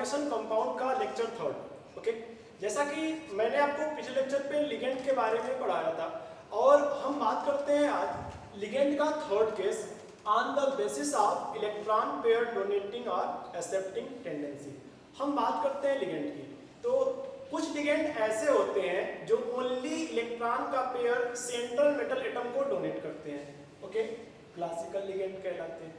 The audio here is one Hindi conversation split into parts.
कार्बोनेशन कंपाउंड का लेक्चर 3। ओके, जैसा कि मैंने आपको पिछले लेक्चर पे लिगेंड के बारे में पढ़ाया था और हम बात करते हैं आज लिगेंड का third case on the basis of electron pair donating और एक्सेप्टिंग टेंडेंसी। हम बात करते हैं लिगेंड की, तो कुछ लिगेंड ऐसे होते हैं जो ओनली इलेक्ट्रॉन का पेयर सेंट्रल मेटल एटम को डोनेट करते हैं। ओके, क्लासिकल लिगेंड कहलाते हैं।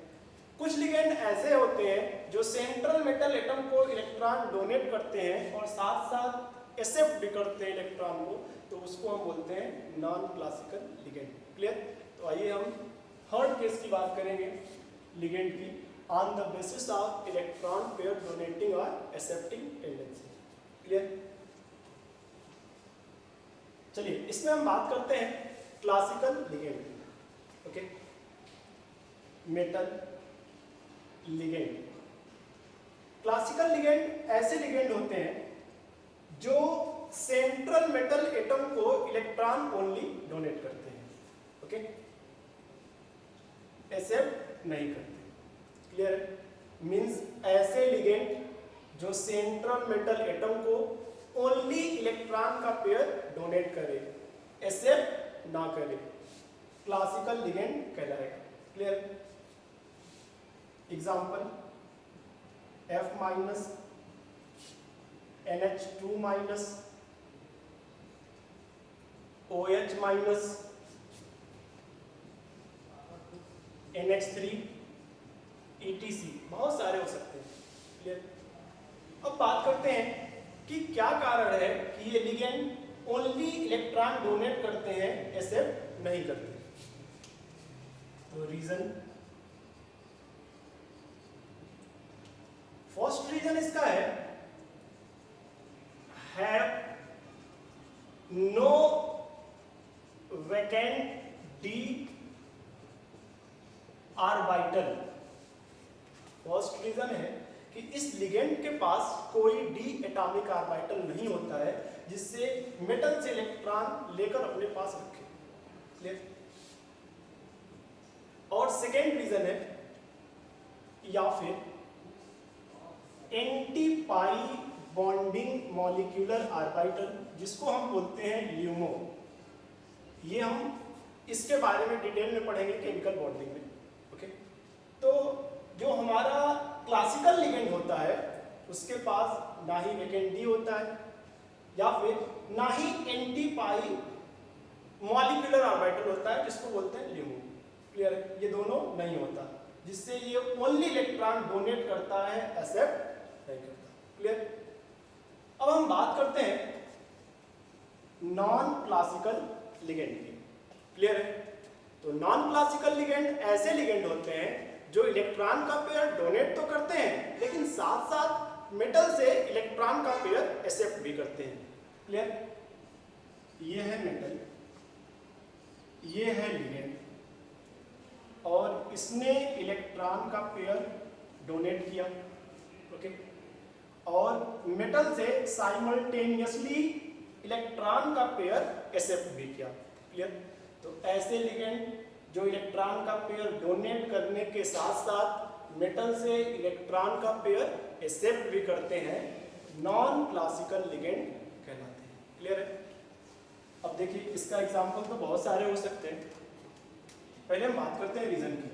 कुछ लिगेंड ऐसे होते हैं जो सेंट्रल मेटल एटम को इलेक्ट्रॉन डोनेट करते हैं और साथ साथ एक्सेप्ट भी करते हैं इलेक्ट्रॉन को, तो उसको हम बोलते हैं नॉन क्लासिकल लिगेंड। क्लियर? तो आइए हम थर्ड केस की बात करेंगे लिगेंड की, on the basis of electron pair donating और एक्सेप्टिंग टेंडेंसी। क्लियर? चलिए, इसमें हम बात करते हैं क्लासिकल लिगेंड की। Okay, metal ligand. Classical ligand ऐसे लिगेंड होते हैं जो सेंट्रल मेटल एटम को इलेक्ट्रॉन ओनली डोनेट करते हैं। ओके, एक्सेप्ट नहीं करते। क्लियर है? मींस ऐसे लिगेंड जो सेंट्रल मेटल एटम को ओनली इलेक्ट्रॉन का पेयर डोनेट करे, एक्सेप्ट ना करे, क्लासिकल लिगेंड कहलाएगा। Clear? Example F minus, NH2 minus, OH minus, NH3, ETC, बहुत सारे हो सकते हैं। क्लियर? अब बात करते हैं कि क्या कारण है कि ये लिगेंड ओनली इलेक्ट्रॉन डोनेट करते हैं, एक्सेप्ट नहीं करते। तो रीजन, फर्स्ट रीजन इसका है no vacant D orbital. First reason है कि इस लिगेंड के पास कोई डी एटॉमिक ऑर्बिटल नहीं होता है जिससे मेटल से इलेक्ट्रॉन लेकर अपने पास रखे। क्लियर? और सेकेंड रीजन है या फिर anti pi bonding molecular orbital, जिसको हम बोलते हैं ल्यूमो। ये हम इसके बारे में डिटेल में पढ़ेंगे केमिकल बॉन्डिंग में। ओके, तो जो हमारा क्लासिकल लिगेंड होता है उसके पास ना ही वैकेंट डी होता है या फिर ना ही एंटी पाई मॉलिक्यूलर ऑर्बिटल होता है जिसको बोलते हैं ल्यूमो। क्लियर है? ये दोनों नहीं होता, जिससे ये ओनली इलेक्ट्रॉन डोनेट करता है, एक्सेप्ट नहीं करता। क्लियर? अब हम बात करते हैं नॉन क्लासिकल लिगेंड की। क्लियर है? तो नॉन क्लासिकल लिगेंड ऐसे लिगेंड होते हैं जो इलेक्ट्रॉन का पेयर डोनेट तो करते हैं लेकिन साथ साथ मेटल से इलेक्ट्रॉन का पेयर एक्सेप्ट भी करते हैं। क्लियर? ये है मेटल, ये है लिगेंड और इसने इलेक्ट्रॉन का पेयर डोनेट किया। ओके, और मेटल से साइमल्टेनियसली इलेक्ट्रॉन का पेयर एक्सेप्ट भी किया। क्लियर? तो ऐसे लिगेंड जो इलेक्ट्रॉन का पेयर डोनेट करने के साथ साथ मेटल से इलेक्ट्रॉन का पेयर एक्सेप्ट भी करते हैं, नॉन क्लासिकल लिगेंड कहलाते हैं। क्लियर है? अब देखिए, इसका एग्जांपल तो बहुत सारे हो सकते हैं। पहले हम बात करते हैं रीजन की।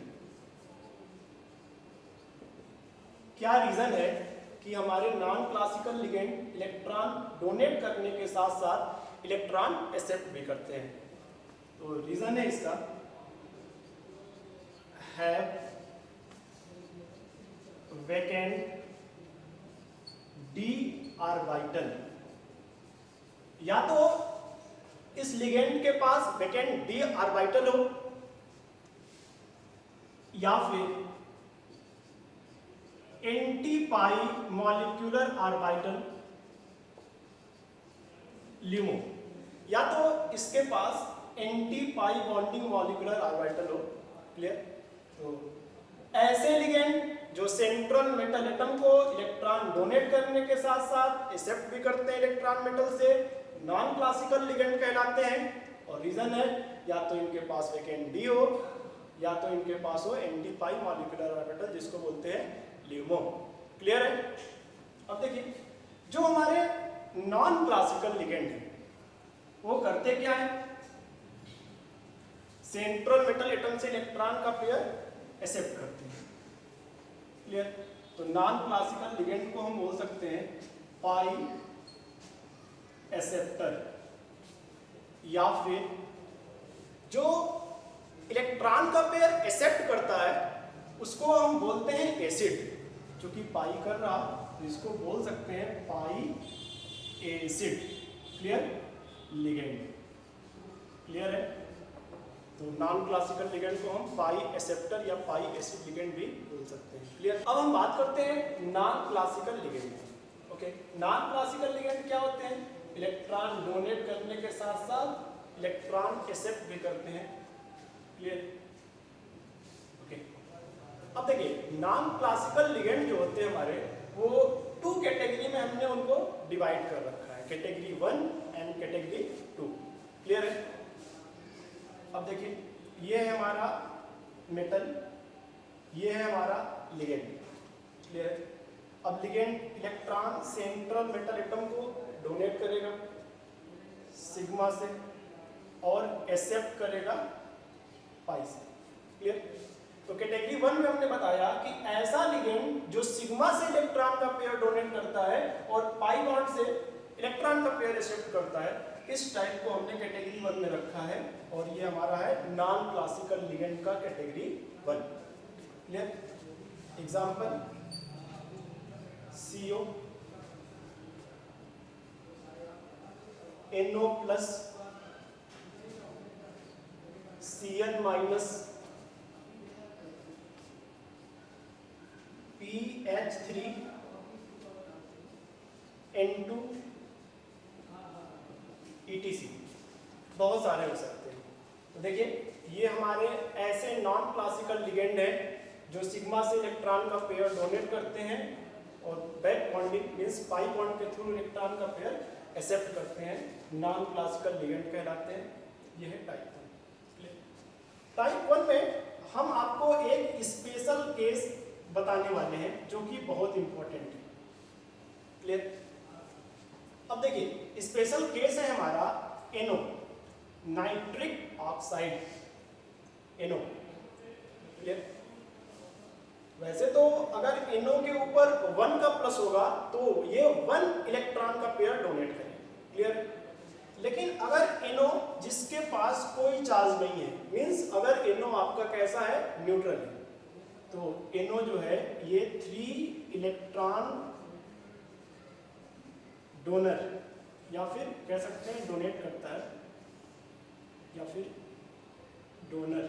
क्या रीजन है कि हमारे non classical ligand electron donate करने के साथ साथ इलेक्ट्रॉन एक्सेप्ट भी करते हैं? तो रीजन है इसका हैव वैकेंट डी ऑर्बिटल। या तो इस लिगेंड के पास वैकेंट डी ऑर्बिटल हो या फिर anti pi molecular orbital LUMO, या तो इसके पास anti pi bonding molecular orbital हो। क्लियर? तो ऐसे लिगेंड जो सेंट्रल मेटल एटम को इलेक्ट्रॉन डोनेट करने के साथ साथ एक्सेप्ट भी करते हैं इलेक्ट्रॉन मेटल से, नॉन क्लासिकल लिगेंड कहलाते हैं। और रीजन है या तो इनके पास वैकेंट डी हो या तो इनके पास हो एंटी पाई मॉलिक्यूलर ऑर्बिटल जिसको बोलते हैं ल्यूमो। क्लियर है? अब देखिए जो हमारे नॉन क्लासिकल लिगेंड है वो करते क्या है, सेंट्रल मेटल एटम से इलेक्ट्रॉन का पेयर एक्सेप्ट करते हैं। क्लियर? तो नॉन क्लासिकल लिगेंड को हम बोल सकते हैं पाई एक्सेप्टर, या फिर जो इलेक्ट्रॉन का पेयर एक्सेप्ट करता है उसको हम बोलते हैं एसिड। चूंकि पाई कर रहा तो इसको बोल सकते हैं पाई एसिड। क्लियर? लिगेंड। क्लियर है? तो नॉन क्लासिकल लिगेंड को हम पाई एक्सेप्टर या पाई एसिड लिगेंड भी बोल सकते हैं। क्लियर? अब हम बात करते हैं non classical ligand. Okay, non classical ligand क्या होते हैं? इलेक्ट्रॉन डोनेट करने के साथ साथ इलेक्ट्रॉन एक्सेप्ट भी करते हैं। क्लियर? ओके, अब देखिए नॉन क्लासिकल लिगेंड जो होते हैं हमारे वो 2 कैटेगरी में हमने उनको डिवाइड कर रखा है, कैटेगरी 1 एंड कैटेगरी 2। क्लियर है? अब देखिए ये है हमारा मेटल, ये है हमारा लिगेंड। क्लियर है? अब ligand electron central metal atom को डोनेट करेगा सिग्मा से और एक्सेप्ट करेगा पाई से। क्लियर? तो कैटेगरी 1 में हमने बताया कि ऐसा लिगेंड जो सिग्मा से इलेक्ट्रॉन का पेयर डोनेट करता है और पाई बॉन्ड से इलेक्ट्रॉन का पेयर एक्सेप्ट करता है, इस टाइप को हमने कैटेगरी 1 में रखा है और ये हमारा है नॉन क्लासिकल लिगेंड का category 1। Clear? Example CO, NO plus, Cn minus, PH3, N2, ETC। बहुत सारे हो सकते हैं। तो देखिए ये हमारे ऐसे नॉन क्लासिकल लिगेंड है जो सिग्मा से इलेक्ट्रॉन का पेयर डोनेट करते हैं और back bonding means pi bond के थ्रू इलेक्ट्रॉन का पेयर एक्सेप्ट करते हैं, नॉन क्लासिकल लिगेंड कहलाते हैं। ये है टाइप 1। टाइप 1 में हम आपको एक स्पेशल केस बताने वाले हैं जो कि बहुत इंपॉर्टेंट है। क्लियर? अब देखिए स्पेशल केस है हमारा NO, nitric oxide, NO। Clear? वैसे तो अगर NO के ऊपर 1 का प्लस होगा तो ये 1 इलेक्ट्रॉन का पेयर डोनेट करेगा। क्लियर? लेकिन अगर NO जिसके पास कोई चार्ज नहीं है, मींस अगर NO आपका कैसा है, न्यूट्रल है, तो NO जो है ये 3 इलेक्ट्रॉन डोनर या फिर कह सकते हैं डोनेट करता है या फिर डोनर।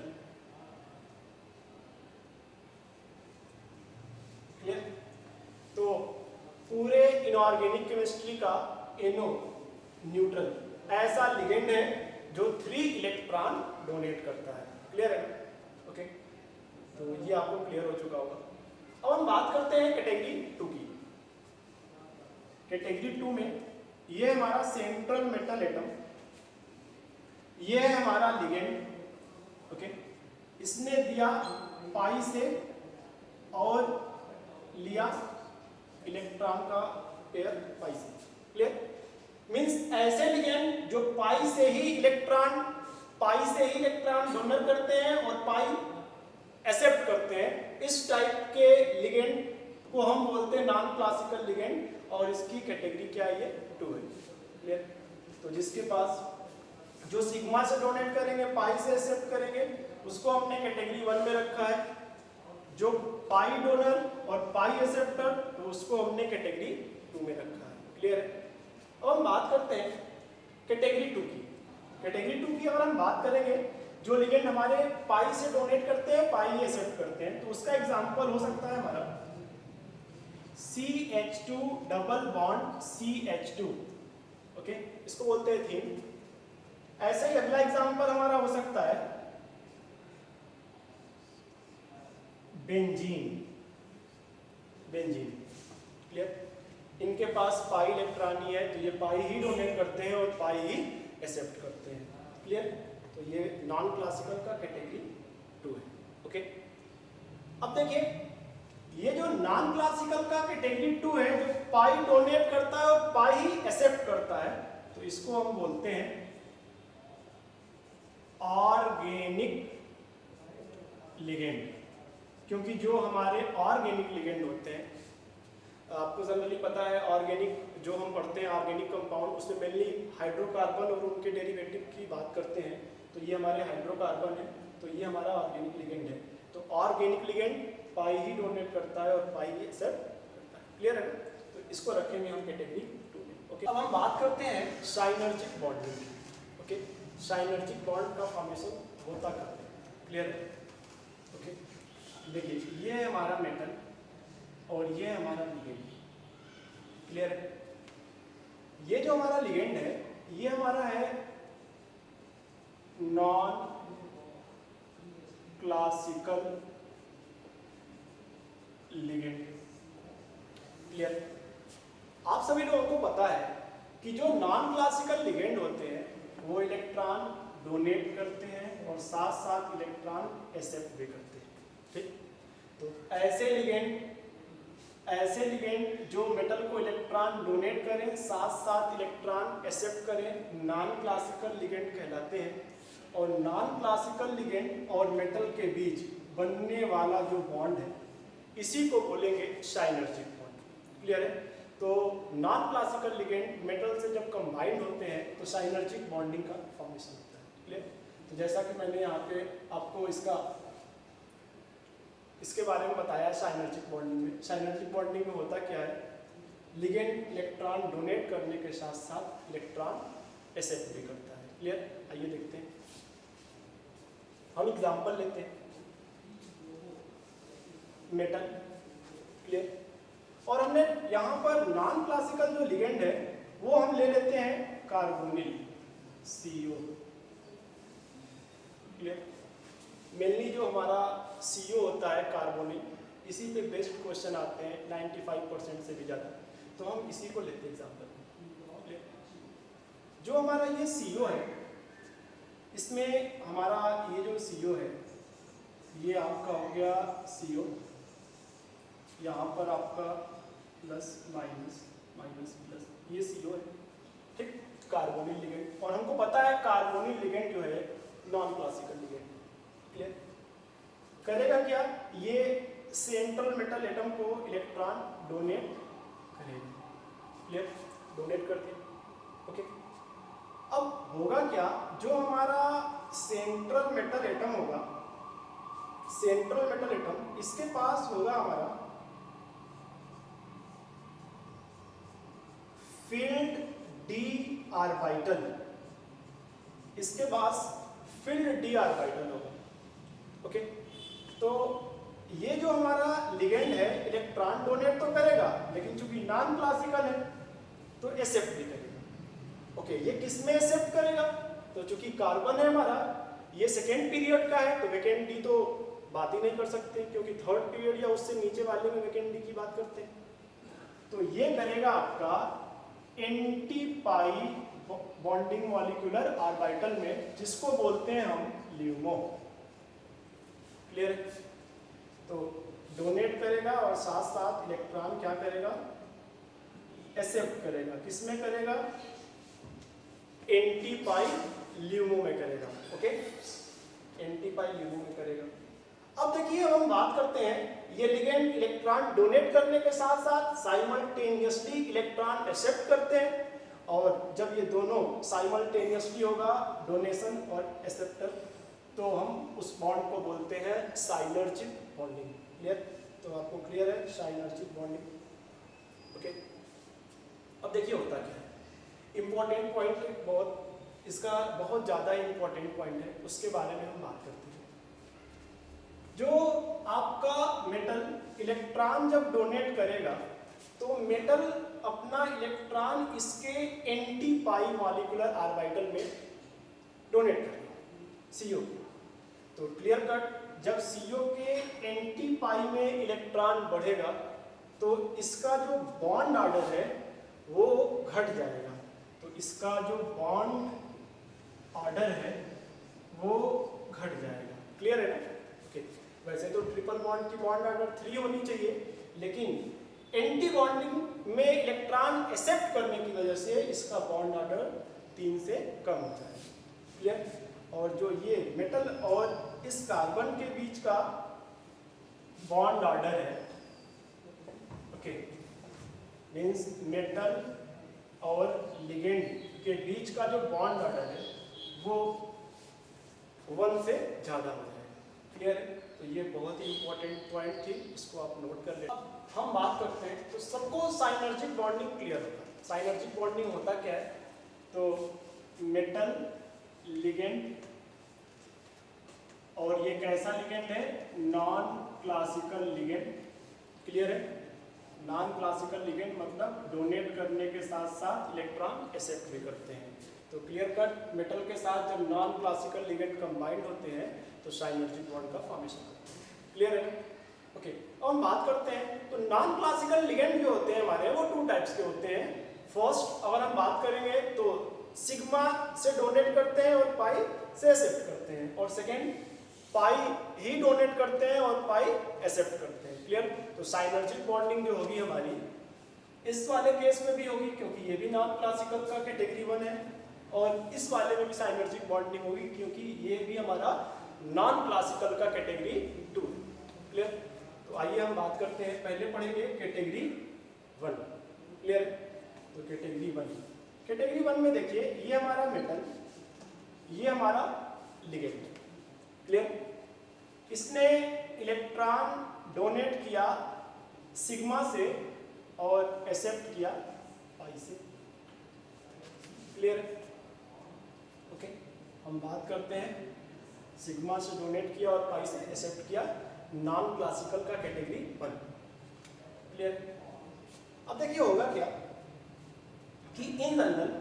क्लियर? तो पूरे इनऑर्गेनिक केमिस्ट्री का NO न्यूट्रल ऐसा लिगेंड है जो 3 इलेक्ट्रॉन डोनेट करता है। क्लियर है? ओके, तो ये आपको क्लियर हो चुका होगा। अब हम बात करते हैं कैटेगरी 2 की। कैटेगरी 2 में ये हमारा सेंट्रल मेटल एटम, ये है हमारा लिगेंड। ओके, इसने दिया पाई से और लिया इलेक्ट्रॉन का पेयर पाई से। क्लियर? मींस ऐसे लिगेंड जो पाई से ही इलेक्ट्रॉन डोनर करते हैं और पाई एक्सेप्ट करते हैं, इस टाइप के लिगेंड को हम बोलते हैं नॉन क्लासिकल लिगेंड और इसकी कैटेगरी क्या है? ये 2 है। क्लियर? तो जिसके पास जो सिग्मा से डोनेट करेंगे, पाई से एक्सेप्ट करेंगे, उसको हमने कैटेगरी 1 में रखा है। जो पाई डोनर और पाई एक्सेप्टर, तो उसको हमने कैटेगरी 2 में रखा है। क्लियर है? अब हम बात करते हैं कैटेगरी 2 की। कैटेगरी 2 की अगर हम बात करेंगे, जो लिगेंड हमारे पाई से डोनेट करते हैं, पाई एक्सेप्ट करते हैं, तो उसका एग्जांपल हो सकता है हमारा CH2 double bond CH2। Okay, इसको बोलते हैं थीन। ऐसे ही अगला एग्जांपल हमारा हो सकता है बेंजीन। क्लियर? इनके पास पाई इलेक्ट्रॉन ही है, तो ये पाई ही डोनेट करते हैं और पाई ही एक्सेप्ट करते हैं। क्लियर? तो ये नॉन क्लासिकल का कैटेगरी 2 है। ओके, अब देखिए ये जो नॉन क्लासिकल का कैटेगरी 2 है, जो पाई डोनेट करता है और पाई ही एक्सेप्ट करता है, तो इसको हम बोलते हैं ऑर्गेनिक लिगेंड। क्योंकि जो हमारे ऑर्गेनिक लिगेंड होते हैं, आपको जनरली पता है ऑर्गेनिक जो हम पढ़ते हैं ऑर्गेनिक कंपाउंड, उसमें मेनली हाइड्रोकार्बन और उनके डेरिवेटिव की बात करते हैं। तो ये हमारे हाइड्रोकार्बन है, तो ये हमारा ऑर्गेनिक लिगेंड है। तो ऑर्गेनिक लिगेंड पाई ही डोनेट करता है और पाई ही एक्सेप्ट करता है। क्लियर है ना? तो इसको रखेंगे हम कैटेगरी 2 में। ओके, अब हम बात करते हैं साइनर्जिक बॉन्डिंग की। ओके, साइनर्जिक बॉन्ड का फॉर्मेशन होता कहाँ है? क्लियर है? ओके, देखिए ये हमारा मेटल और ये हमारा लिगेंड। क्लियर है? ये जो हमारा लिगेंड है, ये हमारा है नॉन क्लासिकल लिगेंड। क्लियर? आप सभी लोगों को पता है कि जो नॉन क्लासिकल लिगेंड होते हैं वो इलेक्ट्रॉन डोनेट करते हैं और साथ साथ इलेक्ट्रॉन एक्सेप्ट भी करते हैं। ठीक? तो ऐसे लिगेंड जो मेटल को इलेक्ट्रॉन डोनेट करें साथ साथ इलेक्ट्रॉन एक्सेप्ट करें, नॉन क्लासिकल लिगेंड कहलाते हैं। और नॉन क्लासिकल लिगेंड और मेटल के बीच बनने वाला जो बॉन्ड है, इसी को बोलेंगे साइनर्जिक बॉन्ड। क्लियर है? तो नॉन क्लासिकल लिगेंड मेटल से जब कंबाइंड होते हैं तो साइनर्जिक बॉन्डिंग का फॉर्मेशन होता है। क्लियर? तो जैसा कि मैंने यहाँ पे आपको इसके बारे में बताया साइनर्जिक बॉन्डिंग में। साइनर्जिक बॉन्डिंग में होता क्या है, लिगेंड इलेक्ट्रॉन डोनेट करने के साथ साथ इलेक्ट्रॉन एक्सेप्ट भी करता है। क्लियर? आइए देखते हैं, हम एग्जांपल लेते हैं मेटल। क्लियर? और हमने यहाँ पर नॉन क्लासिकल जो लिगेंड है वो हम ले लेते हैं कार्बोनिल CO। क्लियर? मेनली जो हमारा CO होता है कार्बोनिल, इसी पे बेस्ड क्वेश्चन आते हैं 95% से भी ज़्यादा, तो हम इसी को लेते हैं एग्जाम्पल। जो हमारा ये CO है, इसमें हमारा ये जो CO है, ये आपका हो गया CO, यहाँ पर आपका प्लस माइनस माइनस प्लस, ये CO है। ठीक? Carbonyl ligand. और हमको पता है कार्बोनिल लिगेंड जो है नॉन क्लासिकल लिगेंड। क्लियर? करेगा क्या, ये सेंट्रल मेटल एटम को इलेक्ट्रॉन डोनेट करेगा। क्लियर? डोनेट करते हैं। ओके, अब होगा क्या, जो हमारा सेंट्रल मेटल एटम होगा, सेंट्रल मेटल एटम, इसके पास होगा हमारा फील्ड डी ऑर्बिटल, इसके पास फील्ड डी ऑर्बिटल होगा। ओके, तो ये जो हमारा लिगेंड है इलेक्ट्रॉन डोनेट तो करेगा, लेकिन चूंकि नॉन क्लासिकल है तो एक्सेप्ट भी करेगा। ओके, ये किस में एक्सेप्ट करेगा, तो चूंकि कार्बन है हमारा, ये सेकेंड पीरियड का है, तो वेकेंट डी तो बात ही नहीं कर सकते, क्योंकि थर्ड पीरियड या उससे नीचे वाले में वेकेंट डी की बात करते हैं। तो ये करेगा आपका anti pi bonding molecular orbital में, जिसको बोलते हैं हम ल्यूमो। क्लियर? तो डोनेट करेगा और साथ साथ इलेक्ट्रॉन क्या करेगा, एक्सेप्ट करेगा। किसमें करेगा, एंटी पाई ल्यूमो में करेगा। ओके, एंटी पाई ल्यूमो में करेगा। अब देखिए हम बात करते हैं, ये लिगेंड इलेक्ट्रॉन डोनेट करने के साथ साथ साइमल्टेनियसली इलेक्ट्रॉन एक्सेप्ट करते हैं, और जब ये दोनों साइमल्टेनियसली होगा, डोनेशन और एक्सेप्टर, तो हम उस बॉन्ड को बोलते हैं साइनर्जिक बॉन्डिंग। क्लियर? तो आपको क्लियर है साइनर्जिक बॉन्डिंग। ओके, अब देखिए होता क्या है, इंपॉर्टेंट पॉइंट, इसका बहुत ज़्यादा इंपॉर्टेंट पॉइंट है, उसके बारे में हम बात करते हैं। जो आपका मेटल इलेक्ट्रॉन जब डोनेट करेगा, तो मेटल अपना इलेक्ट्रॉन इसके एंटी पाई मॉलिक्यूलर ऑर्बिटल में डोनेट करेगा, CO। तो क्लियर कट, जब CO के एंटी पाई में इलेक्ट्रॉन बढ़ेगा तो इसका जो बॉन्ड ऑर्डर है वो घट जाएगा। तो इसका जो बॉन्ड ऑर्डर है वो घट जाएगा। क्लियर है ना? ओके, वैसे तो ट्रिपल बॉन्ड की बॉन्ड ऑर्डर 3 होनी चाहिए, लेकिन एंटी बॉन्डिंग में इलेक्ट्रॉन एक्सेप्ट करने की वजह से इसका बॉन्ड ऑर्डर 3 से कम होता है। क्लियर? और जो ये मेटल और इस कार्बन के बीच का बॉन्ड ऑर्डर है, ओके, मींस मेटल और लिगेंड के बीच का जो बॉन्ड ऑर्डर है वो 1 से ज़्यादा हो जाए। क्लियर है? तो ये बहुत ही इंपॉर्टेंट पॉइंट थी, इसको आप नोट कर लें। अब हम बात करते हैं तो सबको साइनर्जिक बॉन्डिंग क्लियर होता है। साइनर्जिक बॉन्डिंग होता क्या है? तो मेटल लिगेंड, और ये कैसा लिगेंड है? Non classical ligand. क्लियर है? नॉन क्लासिकल लिगेंड मतलब डोनेट करने के साथ साथ इलेक्ट्रॉन एक्सेप्ट भी करते हैं। तो क्लियर कट, मेटल के साथ जब नॉन क्लासिकल लिगेंड कंबाइंड होते हैं तो साइनर्जिक बॉन्ड का फॉर्मेशन होता है। क्लियर है? ओके, अब हम बात करते हैं तो नॉन क्लासिकल लिगेंड जो होते हैं हमारे, वो 2 टाइप्स के होते हैं। फर्स्ट अगर हम बात करेंगे तो सिग्मा से डोनेट करते हैं और पाई से एक्सेप्ट करते हैं, और सेकेंड पाई ही डोनेट करते हैं और पाई एक्सेप्ट करते हैं। क्लियर? तो साइनर्जिक बॉन्डिंग जो होगी हमारी इस वाले केस में भी होगी, क्योंकि ये भी नॉन क्लासिकल का कैटेगरी 1 है, और इस वाले में भी साइनर्जिक बॉन्डिंग होगी क्योंकि ये भी हमारा नॉन क्लासिकल का कैटेगरी 2। क्लियर? तो आइए हम बात करते हैं, पहले पढ़ेंगे कैटेगरी 1। क्लियर? तो कैटेगरी 1, कैटेगरी 1 में देखिए ये हमारा मेटल, ये हमारा लिगेंड। क्लियर? इसने इलेक्ट्रॉन डोनेट किया सिग्मा से और एक्सेप्ट किया पाई से। क्लियर? ओके, हम बात करते हैं सिग्मा से डोनेट किया और पाई से एक्सेप्ट किया, नॉन क्लासिकल का कैटेगरी 1। क्लियर? अब देखिए होगा क्या कि इन जनरल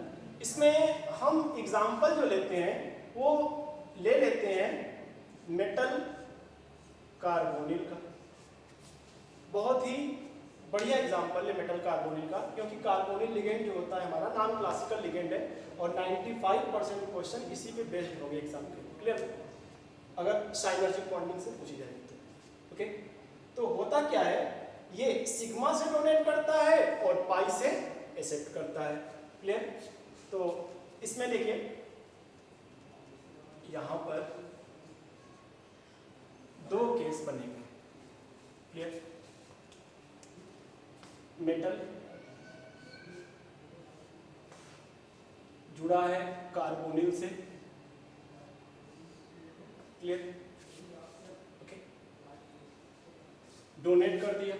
इसमें हम एग्जाम्पल जो लेते हैं वो ले लेते हैं मेटल कार्बोनिल का। बहुत ही बढ़िया एग्जाम्पल है मेटल कार्बोनिल का, क्योंकि कार्बोनिल लिगेंड जो होता है हमारा नॉन क्लासिकल लिगेंड है, और 95% क्वेश्चन इसी पे बेस्ड होंगे एग्जाम के। क्लियर? अगर साइनर्जिक बॉन्डिंग से पूछी जाएगी तो। ओके, तो होता क्या है, ये सिग्मा से डोनेट करता है और पाई से एक्सेप्ट करता है। क्लियर? तो इसमें देखिए यहां पर 2 केस बनेंगे। क्लियर? मेटल जुड़ा है कार्बोनिल से। क्लियर? ओके, डोनेट कर दिया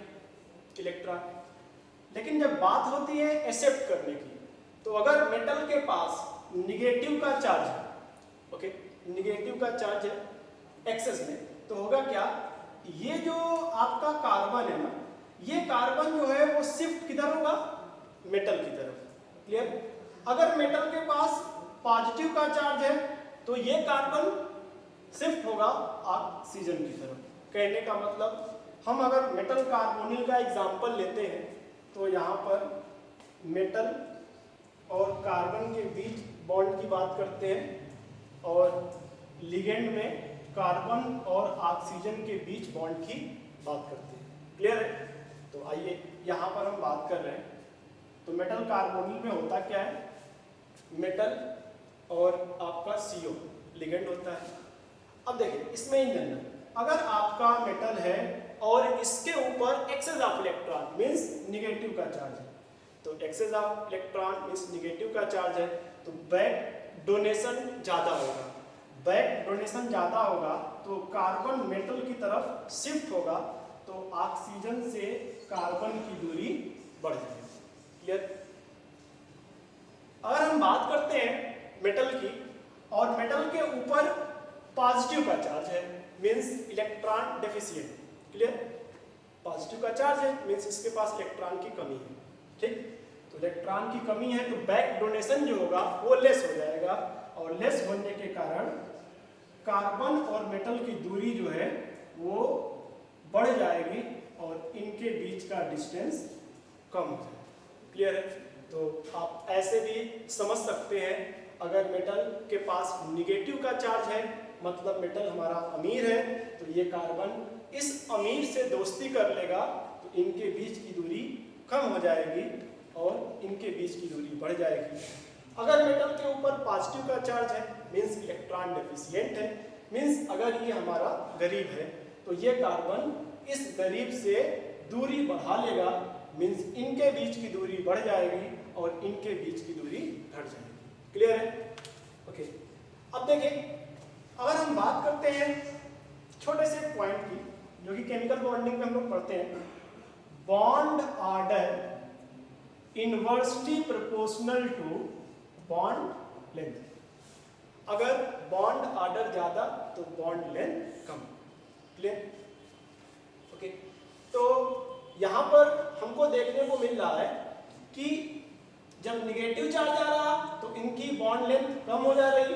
इलेक्ट्रॉन, लेकिन जब बात होती है एक्सेप्ट करने की, तो अगर मेटल के पास निगेटिव का चार्ज है, ओके, निगेटिव का चार्ज है एक्सेस में, तो होगा क्या, ये जो आपका कार्बन है ना, ये कार्बन जो है वो शिफ्ट किधर होगा? मेटल की तरफ। क्लियर? अगर मेटल के पास पॉजिटिव का चार्ज है तो ये कार्बन शिफ्ट होगा ऑक्सीजन की तरफ। कहने का मतलब, हम अगर मेटल कार्बोनिल का एग्जांपल लेते हैं तो यहाँ पर मेटल और कार्बन के बीच बॉन्ड की बात करते हैं, और लिगेंड में कार्बन और ऑक्सीजन के बीच बॉन्ड की बात करते हैं। क्लियर है? तो आइए यहाँ पर हम बात कर रहे हैं, तो मेटल कार्बोनिल में होता क्या है, मेटल और आपका CO लिगेंड होता है। अब देखिए इसमें इन जनरल अगर आपका मेटल है और इसके ऊपर excess of electron means negative का चार्ज है, तो excess of electron means negative का चार्ज है, तो बैक डोनेशन ज़्यादा होगा। बैक डोनेशन ज़्यादा होगा तो कार्बन मेटल की तरफ शिफ्ट होगा, तो ऑक्सीजन से कार्बन की दूरी बढ़ जाएगी। क्लियर? अगर हम बात करते हैं मेटल की, और मेटल के ऊपर पॉजिटिव का चार्ज है means electron deficient. Clear? Positive का चार्ज है मींस इसके पास इलेक्ट्रॉन की कमी है। ठीक? तो इलेक्ट्रॉन की कमी है तो बैक डोनेशन जो होगा वो लेस हो जाएगा, और लेस होने के कारण कार्बन और मेटल की दूरी जो है वो बढ़ जाएगी और इनके बीच का डिस्टेंस कम हो जाएगा। क्लियर है? तो आप ऐसे भी समझ सकते हैं, अगर मेटल के पास निगेटिव का चार्ज है मतलब मेटल हमारा अमीर है, तो ये कार्बन इस अमीर से दोस्ती कर लेगा, तो इनके बीच की दूरी कम हो जाएगी और इनके बीच की दूरी बढ़ जाएगी। अगर मेटल के ऊपर पॉजिटिव का चार्ज है, मीन्स इलेक्ट्रॉन डेफिशिएंट है, मीन्स अगर ये हमारा गरीब है, तो ये कार्बन इस गरीब से दूरी बढ़ा लेगा, मीन्स इनके बीच की दूरी बढ़ जाएगी और इनके बीच की दूरी घट जाएगी। क्लियर है? ओके। अब देखिए, अगर हम बात करते हैं छोटे से पॉइंट की, जो कि केमिकल बॉन्डिंग में हम लोग पढ़ते हैं, bond order inversely proportional to bond length. अगर बॉन्ड ऑर्डर ज्यादा तो बॉन्ड लेंथ कम। क्लियर? ओके। तो यहां पर हमको देखने को मिल रहा है कि जब निगेटिव चार्ज आ रहा तो इनकी बॉन्ड लेंथ कम हो जा रही,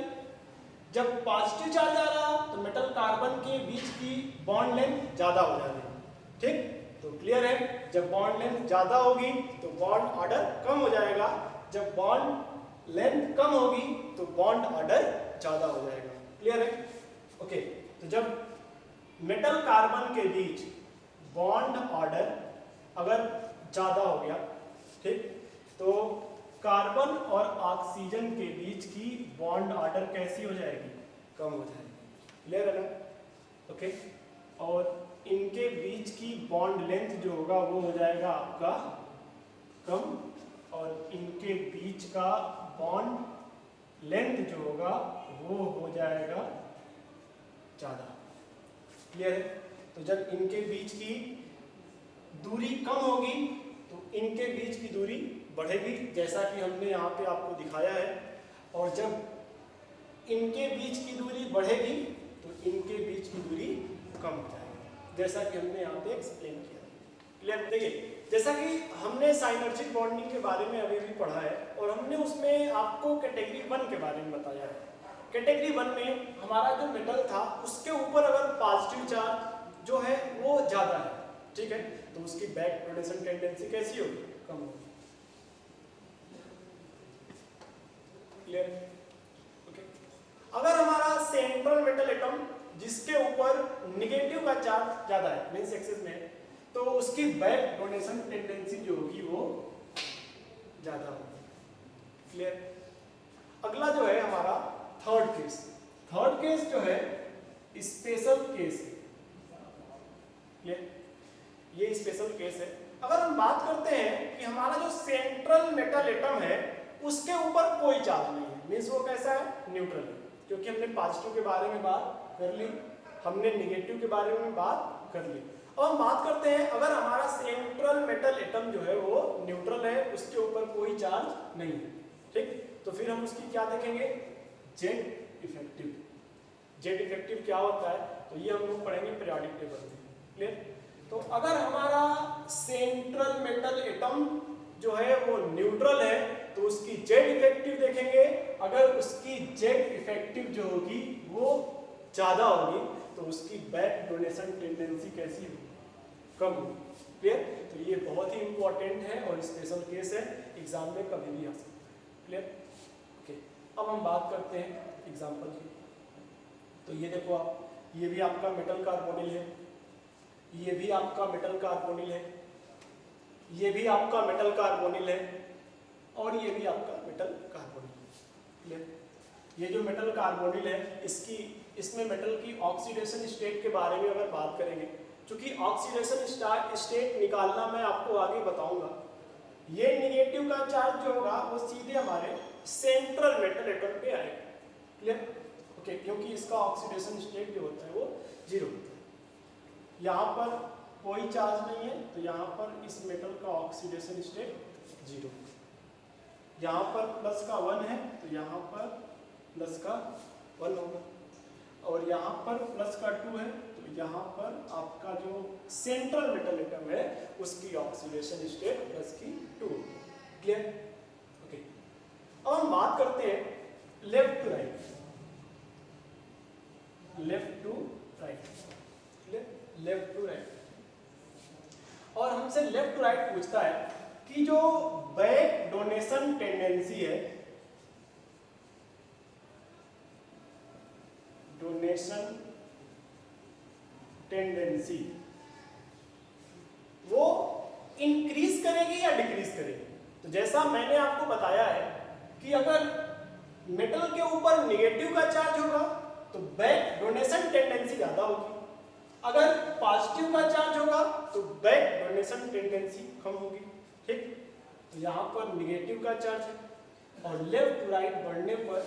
जब पॉजिटिव चार्ज आ रहा तो मेटल कार्बन के बीच की बॉन्ड लेंथ ज्यादा हो जा रही। ठीक? तो क्लियर है, जब बॉन्ड लेंथ ज्यादा होगी तो बॉन्ड ऑर्डर कम हो जाएगा, जब बॉन्ड लेंथ कम होगी तो बॉन्ड ऑर्डर ज्यादा हो जाएगा। क्लियर है? ओके। तो जब मेटल कार्बन के बीच बॉन्ड ऑर्डर अगर ज्यादा हो गया, ठीक, तो कार्बन और ऑक्सीजन के बीच की बॉन्ड ऑर्डर कैसी हो जाएगी? कम हो जाएगी। क्लियर है ना? ओके। और इनके बीच की बॉन्ड लेंथ जो होगा वो हो जाएगा आपका कम, और इनके बीच का बॉन्ड लेंथ जो होगा वो हो जाएगा ज्यादा। क्लियर है? तो जब इनके बीच की दूरी कम होगी तो इनके बीच की दूरी बढ़ेगी, जैसा कि हमने यहाँ पे आपको दिखाया है, और जब इनके बीच की दूरी बढ़ेगी तो इनके बीच की दूरी कम हो जाएगी, जैसा कि हमने यहाँ पे एक्सप्लेन किया। क्लियर? देखिए, जैसा कि हमने साइनर्जिक बॉन्डिंग के बारे में अभी भी पढ़ा है, और हमने उसमें आपको कैटेगरी 1 के बारे में बताया है। कैटेगरी 1 में हमारा जो मेटल था उसके ऊपर अगर पॉजिटिव चार्ज जो है वो ज्यादा है, ठीक है, तो उसकी बैक प्रोडेशन टेंडेंसी कैसी होगी? कम होगी। क्लियर? ओके। अगर हमारा सेंट्रल मेटल एटम जिसके ऊपर निगेटिव का चार्ज ज्यादा है, मींस एक्सेस में, तो उसकी बैक डोनेशन टेंडेंसी जो होगी वो ज्यादा होगी। क्लियर? अगला जो है हमारा थर्ड केस। थर्ड केस जो है स्पेशल केस है। क्लियर? ये स्पेशल केस है। अगर हम बात करते हैं कि हमारा जो सेंट्रल मेटल एटम है उसके ऊपर कोई चार्ज नहीं है, मीन्स वो कैसा है? न्यूट्रल है, क्योंकि हमने पॉजिटिव के बारे में बात कर ली, हमने निगेटिव के बारे में बात कर ली। अब हम बात करते हैं अगर हमारा सेंट्रल मेटल एटम जो है वो न्यूट्रल है, उसके ऊपर कोई चार्ज नहीं है, ठीक, तो फिर हम उसकी क्या देखेंगे? Z effective. जेड इफेक्टिव क्या होता है? तो ये हम लोग पढ़ेंगे पीरियोडिक टेबल में। क्लियर? तो अगर हमारा सेंट्रल मेटल एटम जो है वो न्यूट्रल है तो उसकी जेड इफेक्टिव देखेंगे। अगर उसकी जेड इफेक्टिव जो होगी वो ज्यादा होगी तो उसकी बैक डोनेशन टेंडेंसी कैसी होगी? कम होगी। क्लियर? तो ये बहुत ही इंपॉर्टेंट है और स्पेशल केस है, एग्जाम में कभी भी आ सकता है। क्लियर? ओके। अब हम बात करते हैं एग्जाम्पल की। तो ये देखो आप, ये भी आपका मेटल कार्बोनिल है, ये भी आपका मेटल कार्बोनिल है, ये भी आपका मेटल कार्बोनिल है, और ये भी आपका मेटल कार्बोनिल है। क्लियर? ये जो मेटल कार्बोनिल है इसमें मेटल की ऑक्सीडेशन स्टेट के बारे में अगर बात करेंगे, क्योंकि ऑक्सीडेशन स्टेट निकालना मैं आपको आगे बताऊंगा। ये निगेटिव का चार्ज जो होगा वो सीधे हमारे सेंट्रल मेटल एटम पे आएगा। क्लियर? ओके, क्योंकि इसका ऑक्सीडेशन स्टेट जो होता है वो 0 होता है। यहाँ पर कोई चार्ज नहीं है तो यहाँ पर इस मेटल का ऑक्सीडेशन स्टेट 0, यहाँ पर प्लस का 1 है तो यहाँ पर प्लस का 1 होगा, और यहाँ पर प्लस का 2 है तो यहाँ पर आपका जो सेंट्रल मेटल एटम है उसकी ऑक्सीडेशन स्टेट प्लस की 2। क्लियर? ओके। अब हम बात करते हैं left to right. Left to right. Clear? Left to right. और हमसे लेफ्ट टू राइट पूछता है कि जो बैक डोनेशन टेंडेंसी है, डोनेशन टेंडेंसी वो इंक्रीज करेगी या डिक्रीज करेगी? तो जैसा मैंने आपको बताया है कि अगर मेटल के ऊपर नेगेटिव का चार्ज होगा तो बैक डोनेशन टेंडेंसी ज्यादा होगी, अगर पॉजिटिव का चार्ज होगा तो बैक डोनेशन टेंडेंसी कम होगी। ठीक, तो यहाँ पर नेगेटिव का चार्ज है और लेफ्ट टू राइट बढ़ने पर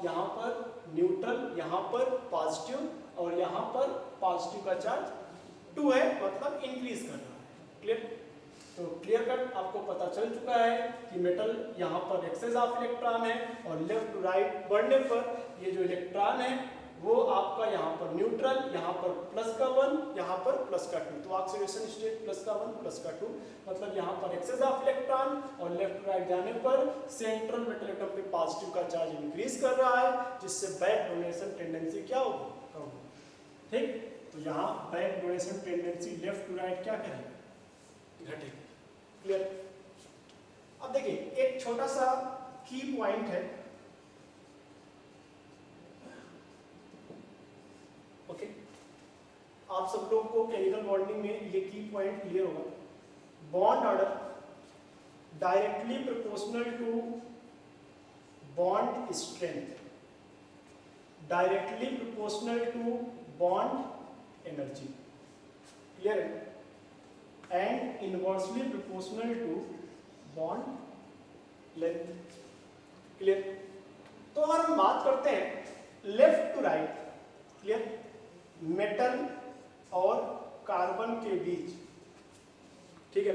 यहाँ पर न्यूट्रल, यहाँ पर पॉजिटिव और यहाँ पर पॉजिटिव का चार्ज 2 है, मतलब इंक्रीज कर रहा है। क्लियर? तो क्लियर कट आपको पता चल चुका है कि मेटल यहाँ पर एक्सेस ऑफ इलेक्ट्रॉन है और लेफ्ट टू राइट बढ़ने पर ये जो इलेक्ट्रॉन है वो आपका यहाँ पर न्यूट्रल, यहाँ पर प्लस का 1, यहाँ पर प्लस का 2, तो ऑक्सीडेशन स्टेट प्लस का 1 प्लस का 2, मतलब यहाँ पर एक्सेस ऑफ इलेक्ट्रॉन और लेफ्ट टू राइट जाने पर सेंट्रल मेटल एटम पे पॉजिटिव का चार्ज इंक्रीज कर रहा है, जिससे बैक डोनेशन टेंडेंसी क्या होगी? कम होगी। ठीक, तो यहाँ back donation tendency left to right क्या करेगी? घटेगी। क्लियर? अब देखिए एक छोटा सा की पॉइंट है, ओके, आप सब लोग को केमिकल बॉन्डिंग में ये की पॉइंट क्लियर होगा। Bond order directly proportional to bond strength, directly proportional to bond energy, clear है, and inversely proportional to bond length. Clear? तो अगर हम बात करते हैं left to right, clear, metal और कार्बन के बीच, ठीक है,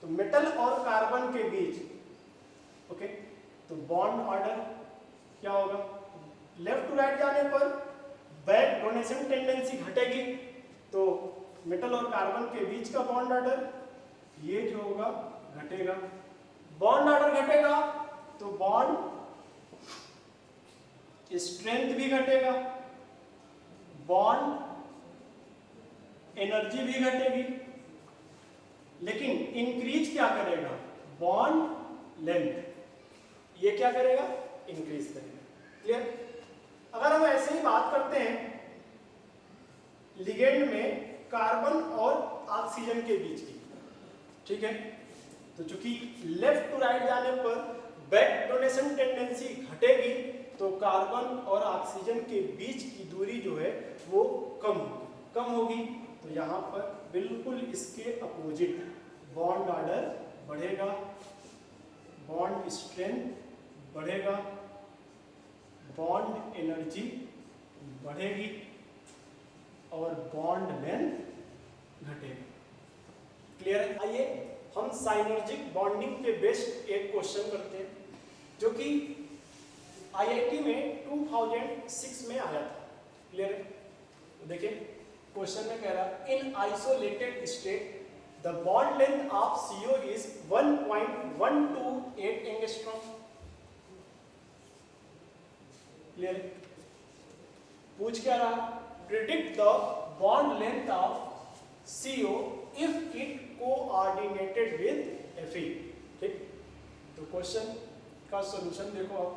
तो मेटल और कार्बन के बीच, ओके, तो बॉन्ड ऑर्डर क्या होगा? लेफ्ट टू राइट जाने पर बैक डोनेशन टेंडेंसी घटेगी, तो मेटल और कार्बन के बीच का बॉन्ड ऑर्डर ये जो होगा घटेगा। बॉन्ड ऑर्डर घटेगा तो बॉन्ड स्ट्रेंथ भी घटेगा, बॉन्ड एनर्जी भी घटेगी, लेकिन इंक्रीज क्या करेगा? बॉन्ड लेंथ, ये क्या करेगा? इंक्रीज करेगा। क्लियर? अगर हम ऐसे ही बात करते हैं लिगेंड में कार्बन और ऑक्सीजन के बीच की, ठीक है, तो चूंकि लेफ्ट टू राइट जाने पर बैक डोनेशन टेंडेंसी घटेगी तो कार्बन और ऑक्सीजन के बीच की दूरी जो है वो कम होगी, तो यहाँ पर बिल्कुल इसके अपोजिट बॉन्ड ऑर्डर बढ़ेगा, बॉन्ड स्ट्रेंथ बढ़ेगा, बॉन्ड एनर्जी बढ़ेगी और बॉन्ड लेंथ घटेगी। क्लियर है? आइए हम साइनर्जिक बॉन्डिंग पे बेस्ड एक क्वेश्चन करते हैं जो कि आईआईटी में 2006 में आया था। क्लियर है? देखिए क्वेश्चन में कह रहा इन isolated state the bond length of CO is 1.128 angstrom. Clear है? पूछ क्या रहा? Predict the bond length of CO if it coordinated with Fe। ठीक, तो क्वेश्चन का सॉल्यूशन देखो आप।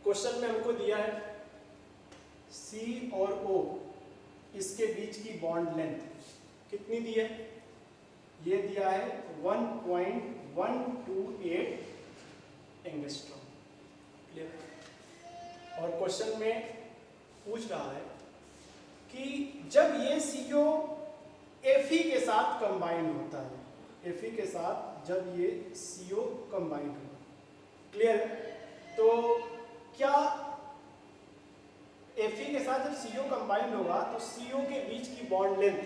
क्वेश्चन में हमको दिया है C और O इसके बीच की बॉन्ड लेंथ कितनी दी है? ये दिया है 1.128 एंगस्ट्रॉम। क्लियर? और क्वेश्चन में पूछ रहा है कि जब ये CO Fe के साथ कंबाइन होता है, Fe के साथ जब ये CO कंबाइन होगा, क्लियर? तो क्या Fe के साथ जब CO कंबाइन होगा तो CO के बीच की बॉन्ड लेंथ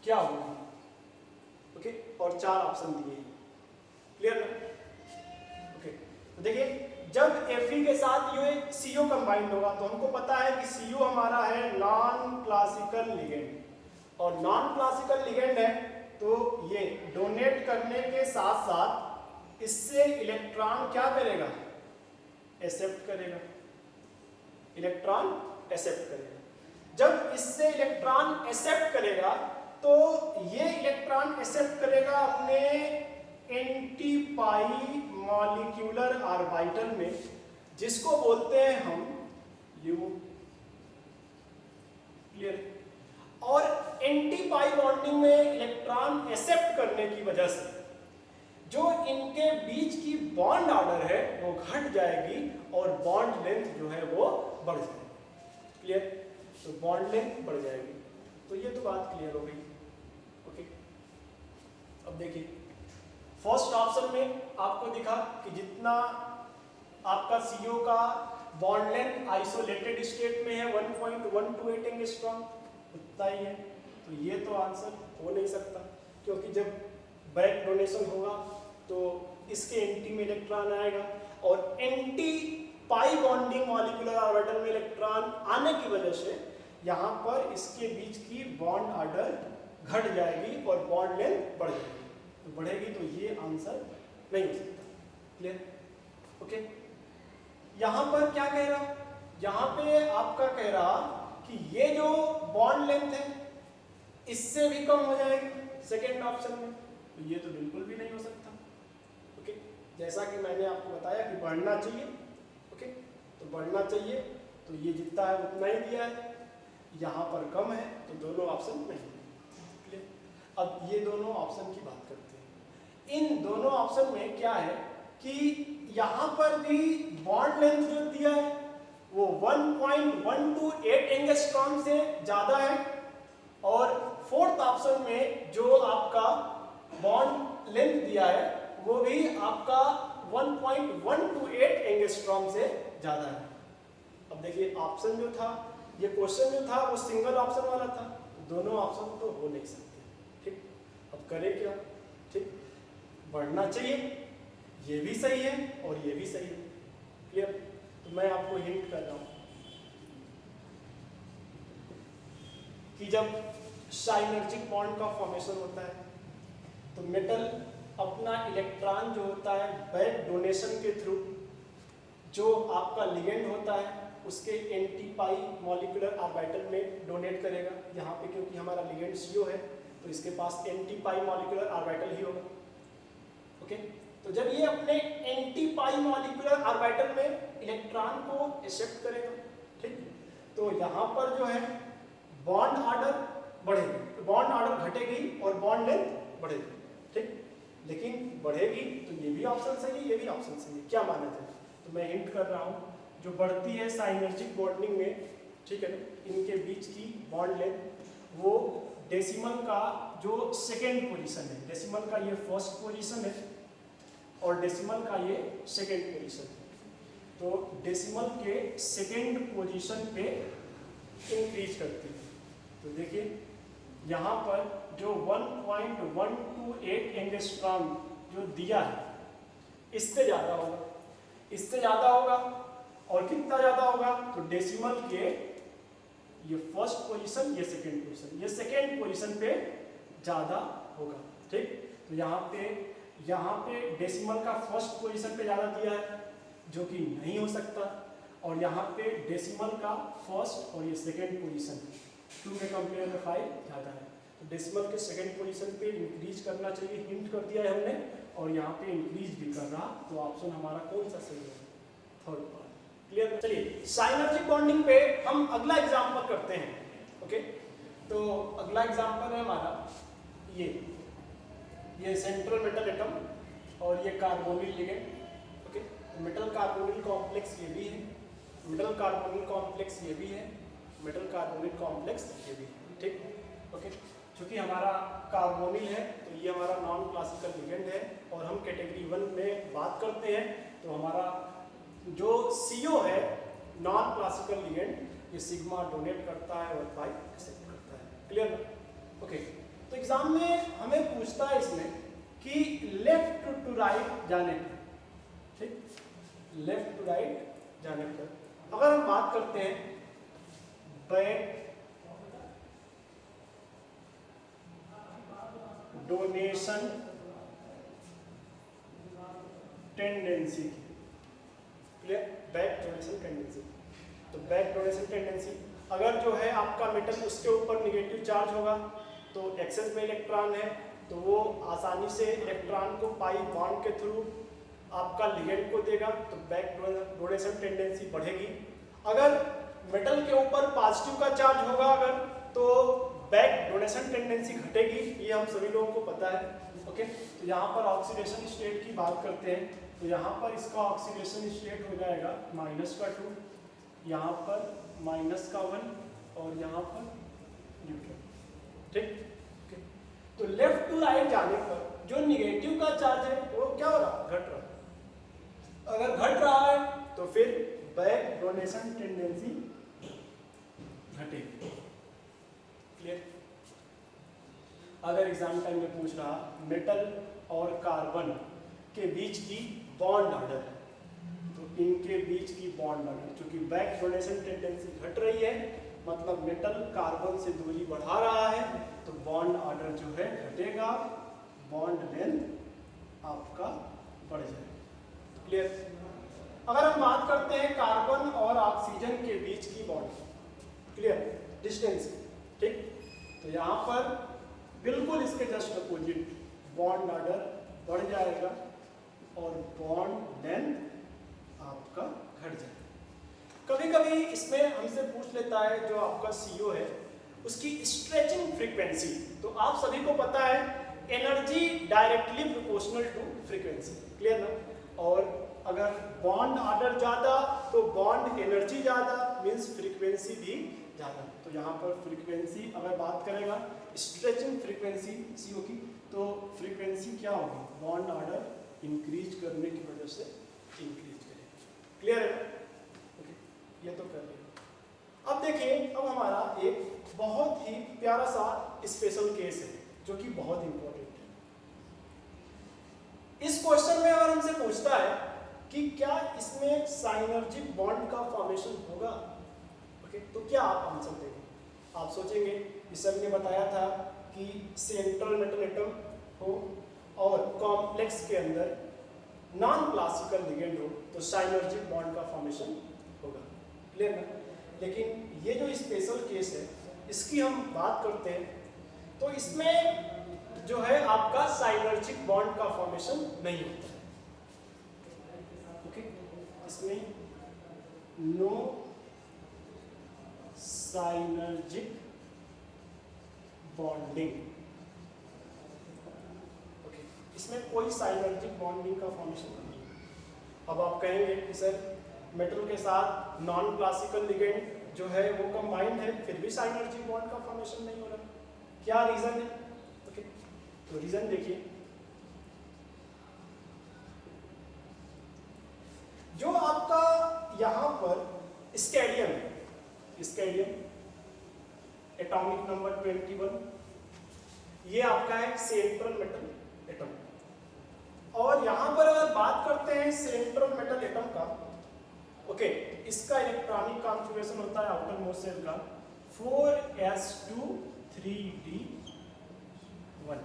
क्या होगी? ओके, और 4 ऑप्शन दिए। क्लियर ना? ओके, तो देखिए जब Fe के साथ ये CO कंबाइन होगा तो हमको पता है कि CO हमारा है नॉन क्लासिकल लिगेंड, और नॉन क्लासिकल लिगेंड है तो ये डोनेट करने के साथ साथ इससे इलेक्ट्रॉन क्या करेगा? एक्सेप्ट करेगा, इलेक्ट्रॉन एक्सेप्ट करेगा। जब इससे इलेक्ट्रॉन एक्सेप्ट करेगा तो ये इलेक्ट्रॉन एक्सेप्ट करेगा अपने एंटी पाई मॉलिक्यूलर ऑर्बिटल में, जिसको बोलते हैं हम LUMO। क्लियर? और एंटी पाई बॉन्डिंग में इलेक्ट्रॉन एक्सेप्ट करने की वजह से जो इनके बीच की बॉन्ड ऑर्डर है वो घट जाएगी और बॉन्ड लेंथ जो है वो बढ़ जाएगी। क्लियर? तो बॉन्ड लेंथ बढ़ जाएगी। तो ये तो बात क्लियर हो गई। ओके, अब देखिए फर्स्ट ऑप्शन में आपको दिखा कि जितना आपका CO का बॉन्ड लेंथ आइसोलेटेड स्टेट में है 1.128 एंगस्ट्रॉम, उतना ही है। तो ये तो आंसर हो नहीं सकता, क्योंकि जब बैक डोनेशन होगा तो इसके एंटी में इलेक्ट्रॉन आएगा और anti pi bonding molecular orbital में इलेक्ट्रॉन आने की वजह से यहाँ पर इसके बीच की बॉन्ड ऑर्डर घट जाएगी और बॉन्ड लेंथ बढ़ जाएगी। तो बढ़ेगी, तो ये आंसर नहीं हो सकता। क्लियर? ओके, यहाँ पर क्या कह रहा, यहाँ पे आपका कह रहा कि ये जो बॉन्ड लेंथ है इससे भी कम हो जाएगी सेकेंड ऑप्शन में। तो ये तो बिल्कुल भी नहीं हो सकता। ओके, जैसा कि मैंने आपको बताया कि बढ़ना चाहिए। ओके, तो बढ़ना चाहिए, तो ये जितना है उतना ही दिया है, यहाँ पर कम है तो दोनों ऑप्शन नहीं। क्लियर? अब ये दोनों ऑप्शन की बात करते हैं। इन दोनों ऑप्शन में क्या है कि यहाँ पर भी बॉन्ड लेंथ जो दिया है वो 1.128 एंगस्ट्रॉम से ज़्यादा है और फोर्थ ऑप्शन में जो आपका बॉन्ड लेंथ दिया है वो भी आपका 1.128 एंगस्ट्रॉम से ज़्यादा है। अब देखिए ऑप्शन जो था, ये क्वेश्चन जो था वो सिंगल ऑप्शन वाला था, दोनों ऑप्शन तो हो नहीं सकते। ठीक, अब करें क्या? ठीक, बढ़ना चाहिए, ये भी सही है और ये भी सही है। क्लियर? तो मैं आपको हिंट कर रहा हूं कि जब साइनर्जिक बॉन्ड का फॉर्मेशन होता है तो मेटल अपना इलेक्ट्रॉन जो होता है बैक डोनेशन के थ्रू जो आपका लिगेंड होता है उसके एंटी पाई मॉलिक्यूलर ऑर्बिटल में डोनेट करेगा। यहाँ पे क्योंकि हमारा लिगेंड CO है तो इसके पास एंटी पाई मॉलिक्यूलर ऑर्बिटल ही होगा। ओके, तो जब ये अपने एंटी पाई मॉलिक्यूलर ऑर्बिटल में इलेक्ट्रॉन को एक्सेप्ट करेगा, ठीक, तो यहाँ पर जो है बॉन्ड ऑर्डर बढ़ेगी, बॉन्ड ऑर्डर घटेगी और बॉन्ड लेंथ बढ़ेगी। ठीक, लेकिन बढ़ेगी तो ये भी ऑप्शन सही है, ये भी ऑप्शन सही है। क्या माना जाए? तो मैं हिंट कर रहा हूँ, जो बढ़ती है साइनर्जिक बॉन्डिंग में, ठीक है, इनके बीच की बॉन्ड लेंथ वो डेसिमल का जो सेकेंड पोजीशन है, डेसिमल का ये फर्स्ट पोजीशन है और डेसिमल का ये सेकेंड पोजीशन है, तो डेसिमल के सेकेंड पोजीशन पे इंक्रीज करती है। तो देखिए यहाँ पर जो 1.128 एंगस्ट्रॉम जो दिया है इससे ज़्यादा होगा, इससे ज़्यादा होगा और कितना ज़्यादा होगा? तो डेसिमल के ये फर्स्ट पोजीशन, ये सेकेंड पोजीशन, ये सेकेंड पोजीशन पे ज़्यादा होगा। ठीक, तो यहाँ पे डेसिमल का फर्स्ट पोजीशन पे ज़्यादा दिया है जो कि नहीं हो सकता, और यहाँ पे डेसिमल का फर्स्ट और ये सेकेंड पोजीशन 2 के कंपेयर में 5 ज़्यादा है, तो डेसिमल के सेकेंड पोजीशन पे इंक्रीज करना चाहिए, हिंट कर दिया है हमने, और यहाँ पे इंक्रीज भी कर रहा, तो ऑप्शन हमारा कौन सा सही है? Third part. क्लियर? चलिए साइनर्जिक बॉन्डिंग पे हम अगला एग्जांपल करते हैं। ओके, तो अगला एग्जांपल है हमारा ये सेंट्रल मेटल एटम और ये कार्बोनिल लिगेंड। ओके, तो मेटल कार्बोनिल कॉम्प्लेक्स ये भी है, मेटल कार्बोनिल कॉम्प्लेक्स ये भी है, मेटल कार्बोनिल कॉम्प्लेक्स ये भी है। ठीक, ओके, चूंकि हमारा कार्बोनिल है तो ये हमारा नॉन क्लासिकल लिगेंड है और हम कैटेगरी 1 में बात करते हैं, तो हमारा जो CO है नॉन क्लासिकल लिगेंड, ये सिग्मा डोनेट करता है और पाई एक्सेप्ट करता है। क्लियर? ओके, तो एग्जाम में हमें पूछता है इसमें कि लेफ्ट टू राइट जाने पर, ठीक, लेफ्ट टू राइट जाने पर अगर हम बात करते हैं back donation tendency, clear? Back donation tendency, तो बैक डोनेशन टेंडेंसी अगर जो है आपका मेटल उसके ऊपर निगेटिव चार्ज होगा तो एक्सेस में इलेक्ट्रॉन है तो वो आसानी से इलेक्ट्रॉन को पाई बॉन्ड के थ्रू आपका लिगेंड को देगा तो बैक डोनेशन टेंडेंसी बढ़ेगी। अगर मेटल के ऊपर पॉजिटिव का चार्ज होगा अगर, तो बैक डोनेशन टेंडेंसी घटेगी, ये हम सभी लोगों को पता है। ओके, तो यहाँ पर ऑक्सीडेशन स्टेट की बात करते हैं, तो यहाँ पर इसका ऑक्सीडेशन स्टेट हो जाएगा -2, यहाँ पर -1 और यहाँ पर न्यूट्रल। ठीक, ओके। तो लेफ्ट टू राइट जाने पर जो निगेटिव का चार्ज है वो क्या हो रहा, घट रहा। अगर घट रहा है तो फिर बैक डोनेशन टेंडेंसी घटेगी। क्लियर? अगर एग्जाम टाइम में पूछ रहा मेटल और कार्बन के बीच की बॉन्ड ऑर्डर, तो इनके बीच की बॉन्ड ऑर्डर, चूंकि बैक डोनेशन टेंडेंसी घट रही है मतलब मेटल कार्बन से दूरी बढ़ा रहा है, तो बॉन्ड ऑर्डर जो है घटेगा, बॉन्ड लेंथ आपका बढ़ जाएगा। क्लियर? अगर हम बात करते हैं कार्बन और ऑक्सीजन के बीच की बॉन्ड, क्लियर, डिस्टेंस, ठीक, तो यहाँ पर बिल्कुल इसके जस्ट अपोजिट बॉन्ड ऑर्डर बढ़ जाएगा और बॉन्ड लेंथ आपका घट जाएगा। कभी कभी इसमें हमसे पूछ लेता है जो आपका सीओ है उसकी स्ट्रेचिंग फ्रीक्वेंसी, तो आप सभी को पता है energy directly proportional to frequency. Clear ना? और अगर बॉन्ड ऑर्डर ज्यादा तो बॉन्ड एनर्जी ज्यादा मींस फ्रीक्वेंसी भी ज्यादा। तो यहाँ पर फ्रीक्वेंसी अगर बात करेगा स्ट्रेचिंग फ्रीक्वेंसी सीओ की, तो फ्रीक्वेंसी क्या होगी, बॉन्ड ऑर्डर इंक्रीज करने की वजह से इंक्रीज करेगी। क्लियर है? ओके, ये तो कर लिया। अब देखिए, अब हमारा एक बहुत ही प्यारा सा स्पेशल केस है जो कि बहुत इंपॉर्टेंट है। इस क्वेश्चन में अगर हमसे पूछता है कि क्या इसमें साइनर्जिक बॉन्ड का फॉर्मेशन होगा, ओके, तो क्या आप आंसर देंगे? आप सोचेंगे कि सर ने बताया था कि सेंट्रल मेटल एटम हो और कॉम्प्लेक्स के अंदर नॉन क्लासिकल लिगेंड हो तो साइनर्जिक बॉन्ड का फॉर्मेशन होगा। क्लियर ना? लेकिन ये जो स्पेशल केस है इसकी हम बात करते हैं, तो इसमें जो है आपका साइनर्जिक बॉन्ड का फॉर्मेशन नहीं होता है। ओके, इसमें नो साइनर्जिक बॉन्डिंग, ओके, इसमें कोई साइनर्जिक बॉन्डिंग का फॉर्मेशन नहीं है। अब आप कहेंगे कि सर मेटल के साथ नॉन क्लासिकल लिगेंड जो है वो कंबाइंड है फिर भी साइनर्जिक बॉन्ड का फॉर्मेशन नहीं हो रहा, क्या रीजन है? ओके, तो रीजन देखिए, जो आपका यहां पर स्कैडियम है, स्कैडियम एटॉमिक नंबर 21, ये आपका है सेंट्रल मेटल एटम। और यहां पर अगर बात करते हैं सेंट्रल मेटल एटम का, ओके, इसका इलेक्ट्रॉनिक कॉन्फ़िगरेशन होता है आउटर मोस्ट शेल का 4s2 3d1।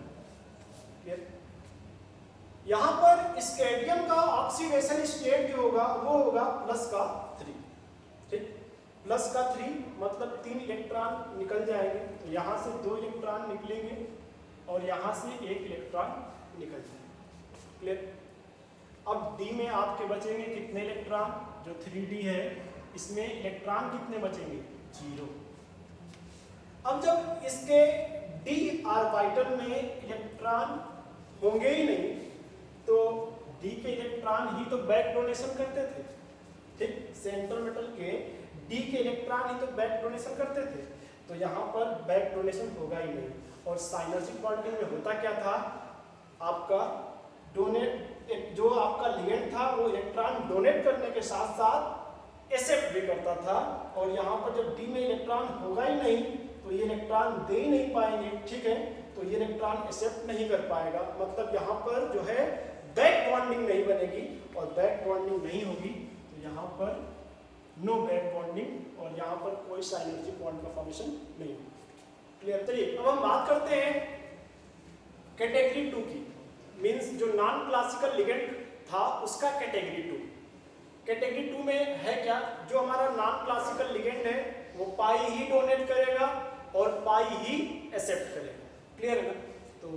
क्लियर? यहां पर स्कैडियम का ऑक्सीडेशन स्टेट जो होगा वो होगा +3, ठीक, +3 मतलब 3 इलेक्ट्रॉन निकल जाएंगे, तो यहां से 2 इलेक्ट्रॉन निकलेंगे और यहां से 1 इलेक्ट्रॉन निकल जाएगा। क्लियर? अब डी में आपके बचेंगे कितने इलेक्ट्रॉन, जो 3d है इसमें इलेक्ट्रॉन कितने बचेंगे, 0। अब जब इसके डी ऑर्बिटल में इलेक्ट्रॉन होंगे ही नहीं तो डी के इलेक्ट्रॉन ही तो बैक डोनेशन करते थे, ठीक, सेंट्रल मेटल के डी के इलेक्ट्रॉन ही तो बैक डोनेशन करते थे, तो यहाँ पर बैक डोनेशन होगा ही नहीं। और साइनर्जिक बॉन्डिंग में होता क्या था, आपका डोनेट जो आपका लिगेंड था वो इलेक्ट्रॉन डोनेट करने के साथ साथ एक्सेप्ट भी करता था, और यहाँ पर जब डी में इलेक्ट्रॉन होगा ही नहीं तो ये इलेक्ट्रॉन दे ही नहीं पाएंगे, ठीक है, तो ये इलेक्ट्रॉन एक्सेप्ट नहीं कर पाएगा, मतलब यहाँ पर जो है बैक बॉन्डिंग नहीं बनेगी, और बैक बॉन्डिंग नहीं होगी तो यहाँ पर नो बैक बॉन्डिंग और यहाँ पर कोई साइनर्जिक बॉन्ड का फॉर्मेशन नहीं होगा। क्लियर? चलिए अब हम बात करते हैं कैटेगरी 2 की, मींस जो नॉन क्लासिकल लिगेंड था उसका कैटेगरी 2। कैटेगरी 2 में है क्या, जो हमारा नॉन क्लासिकल लिगेंड है वो पाई ही डोनेट करेगा और पाई ही एक्सेप्ट करेगा। क्लियर है ना? तो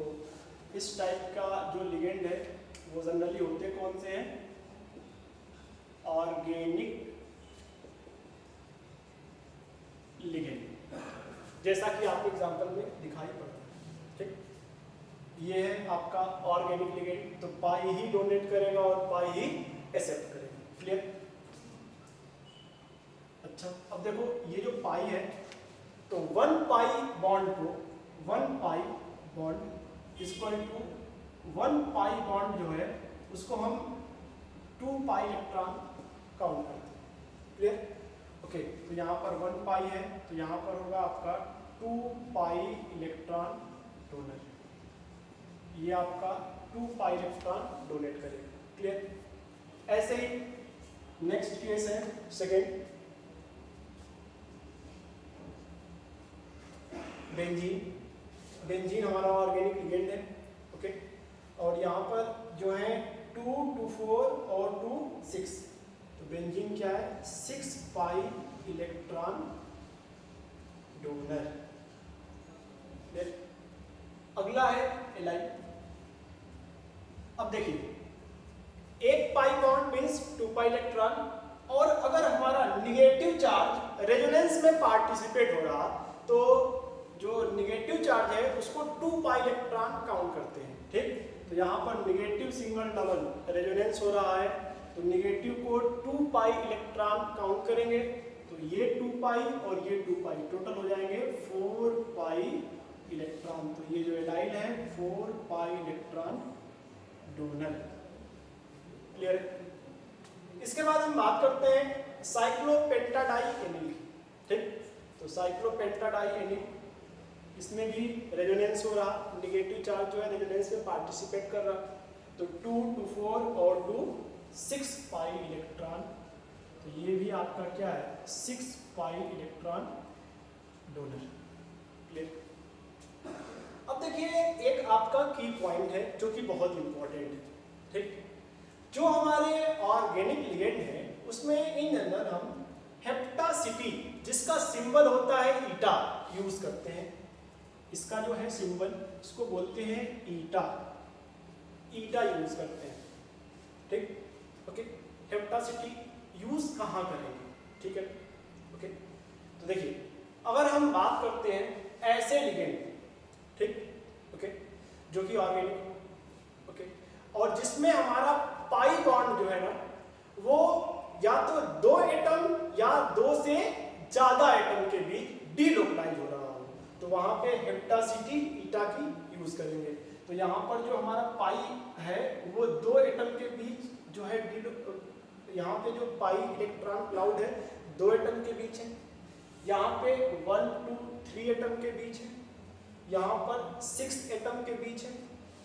इस टाइप का जो लिगेंड है वो जनरली होते कौन से हैं? ऑर्गेनिक लिगेंड, जैसा कि आपको एग्जांपल में दिखाई पड़ रहा है। ठीक, ये है आपका ऑर्गेनिक लिगेंड, तो पाई ही डोनेट करेगा और पाई ही एक्सेप्ट करेगा। क्लियर? अच्छा, अब देखो ये जो पाई है, तो 1 पाई बॉन्ड को 1 pi bond equal to 1 pi bond जो है उसको हम 2 पाई इलेक्ट्रॉन काउंट करते हैं। क्लियर? ओके, तो यहाँ पर 1 पाई है, तो यहाँ पर होगा आपका 2 पाई इलेक्ट्रॉन डोनर, ये आपका 2 पाई इलेक्ट्रॉन डोनेट करेगा। क्लियर? ऐसे ही नेक्स्ट केस है सेकेंड, बेंजीन। बेंजीन हमारा ऑर्गेनिक लिगेंड है। ओके, और यहाँ पर जो है 2, 2, 4 और 2, 6, तो बेंजीन क्या है? 6 पाई इलेक्ट्रॉन डोनर। अगला है एलाइन। अब देखिए 1 pi bond means 2 pi electron, और अगर हमारा निगेटिव चार्ज रेजोनेंस में पार्टिसिपेट हो रहा तो जो निगेटिव चार्ज है उसको 2 पाई इलेक्ट्रॉन काउंट करते हैं। ठीक, तो यहाँ पर निगेटिव सिंगल डबल रेजोनेंस हो रहा है, तो निगेटिव को 2 पाई इलेक्ट्रॉन काउंट करेंगे, तो ये 2 पाई और ये 2 पाई टोटल हो जाएंगे 4 पाई इलेक्ट्रॉन। तो ये जो एलाइल है 4 पाई इलेक्ट्रॉन डोनर। क्लियर है? इसके बाद हम बात करते हैं साइक्लोपेंटाडाइएनिल। ठीक, तो साइक्लोपेंटाडाइएनिल, इसमें भी रेजोनेंस हो रहा, निगेटिव चार्ज जो है रेजोनेंस में पार्टिसिपेट कर रहा, तो 2, 2, 4 और 2, 6 पाई इलेक्ट्रॉन, तो ये भी आपका क्या है? 6 पाई इलेक्ट्रॉन डोनर। क्लियर? अब देखिए एक आपका की पॉइंट है जो कि बहुत इंपॉर्टेंट है। ठीक, जो हमारे ऑर्गेनिक लिगेंड है उसमें इन जनरल हम हेप्टासिटी, जिसका सिंबल होता है ईटा, यूज करते हैं। इसका जो है सिंबल इसको बोलते हैं ईटा, ईटा यूज करते हैं। ठीक, ओके, हेप्टासिटी यूज कहाँ करेंगे? ठीक है, ओके, तो देखिए अगर हम बात करते हैं ऐसे लिगेंड, ठीक, ओके, जो कि ऑर्गेनिक, ओके, और जिसमें हमारा पाई बॉन्ड जो है ना वो या तो 2 एटम या 2 से ज्यादा एटम के बीच डीलोकलाइज हो रहा हो, तो वहां पे हेप्टासिटी ईटा की यूज करेंगे। तो यहाँ पर जो हमारा पाई है वो 2 एटम के बीच जो है यहाँ पे जो पाई इलेक्ट्रॉन क्लाउड है 2 एटम के बीच है, यहाँ पे 1, 2, 3 एटम के बीच है, यहाँ पर 6 एटम के बीच है,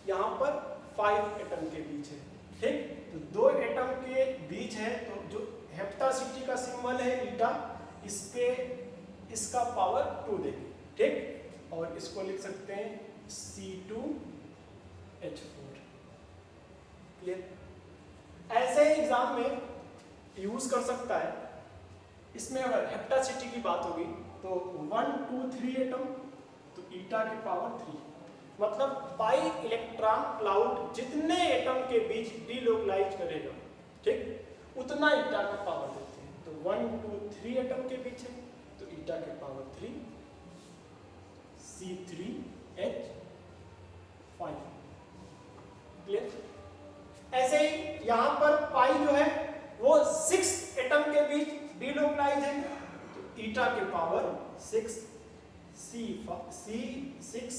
यहाँ पर 5 एटम के बीच है। ठीक, तो 2 एटम के बीच है, तो जो हेप्टासिटी का सिंबल है ईटा, इस पे इसका पावर 2 देंगे। ठीक, और इसको लिख सकते हैं C2H4। क्लियर? ऐसे ही एग्जाम में यूज कर सकता है। इसमें अगर हेप्टासिटी की बात होगी तो 1, 2, 3 एटम, तो ईटा की पावर 3, मतलब पाई इलेक्ट्रॉन क्लाउड जितने एटम के बीच डीलोकलाइज करेगा, ठीक, उतना ईटा का पावर देते हैं। तो 1, 2, 3 एटम के बीच है, तो ईटा के पावर 3, C3H5। क्लियर? ऐसे ही यहाँ पर पाई जो है वो 6 एटम के बीच डीलोकलाइज है, तो ईटा के power 6, C6